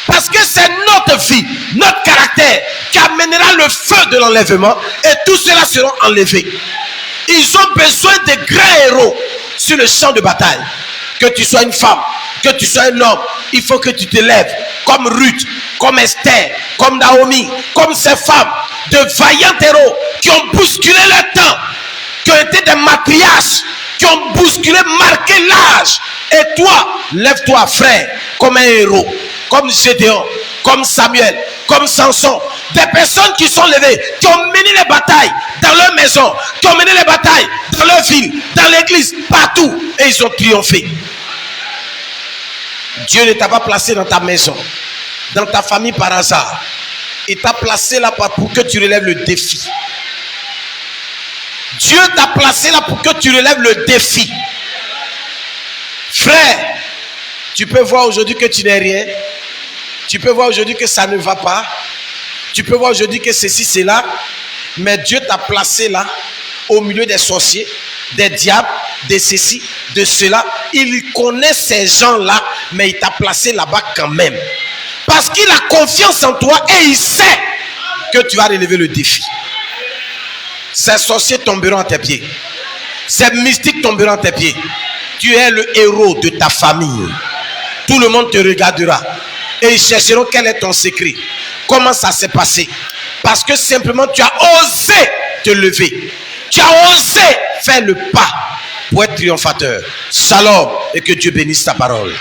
Parce que c'est notre vie, notre caractère qui amènera le feu de l'enlèvement. Et tous ceux-là seront enlevés. Ils ont besoin de grands héros sur le champ de bataille. Que tu sois une femme, que tu sois un homme, il faut que tu te lèves comme Ruth, comme Esther, comme Naomi, comme ces femmes de vaillants héros qui ont bousculé leur temps, qui ont été des matriarches, qui ont bousculé, marqué l'âge. Et toi, lève-toi, frère, comme un héros, comme Gédéon, comme Samuel, comme Samson. Des personnes qui sont levées, qui ont mené les batailles dans leur maison, qui ont mené les batailles dans leur ville, dans l'église, partout. Et ils ont triomphé. Dieu ne t'a pas placé dans ta maison, dans ta famille par hasard. Il t'a placé là pour que tu relèves le défi. Dieu t'a placé là pour que tu relèves le défi. Frère, tu peux voir aujourd'hui que tu n'es rien. Tu peux voir aujourd'hui que ça ne va pas. Tu peux voir aujourd'hui que ceci, c'est là. Mais Dieu t'a placé là, au milieu des sorciers, des diables, de ceci, de cela. Il connaît ces gens-là, mais il t'a placé là-bas quand même. Parce qu'il a confiance en toi et il sait que tu vas relever le défi. Ces sorciers tomberont à tes pieds. Ces mystiques tomberont à tes pieds. Tu es le héros de ta famille. Tout le monde te regardera. Et ils chercheront quel est ton secret. Comment ça s'est passé? Parce que simplement tu as osé te lever. Tu as osé faire le pas pour être triomphateur. Shalom et que Dieu bénisse ta parole.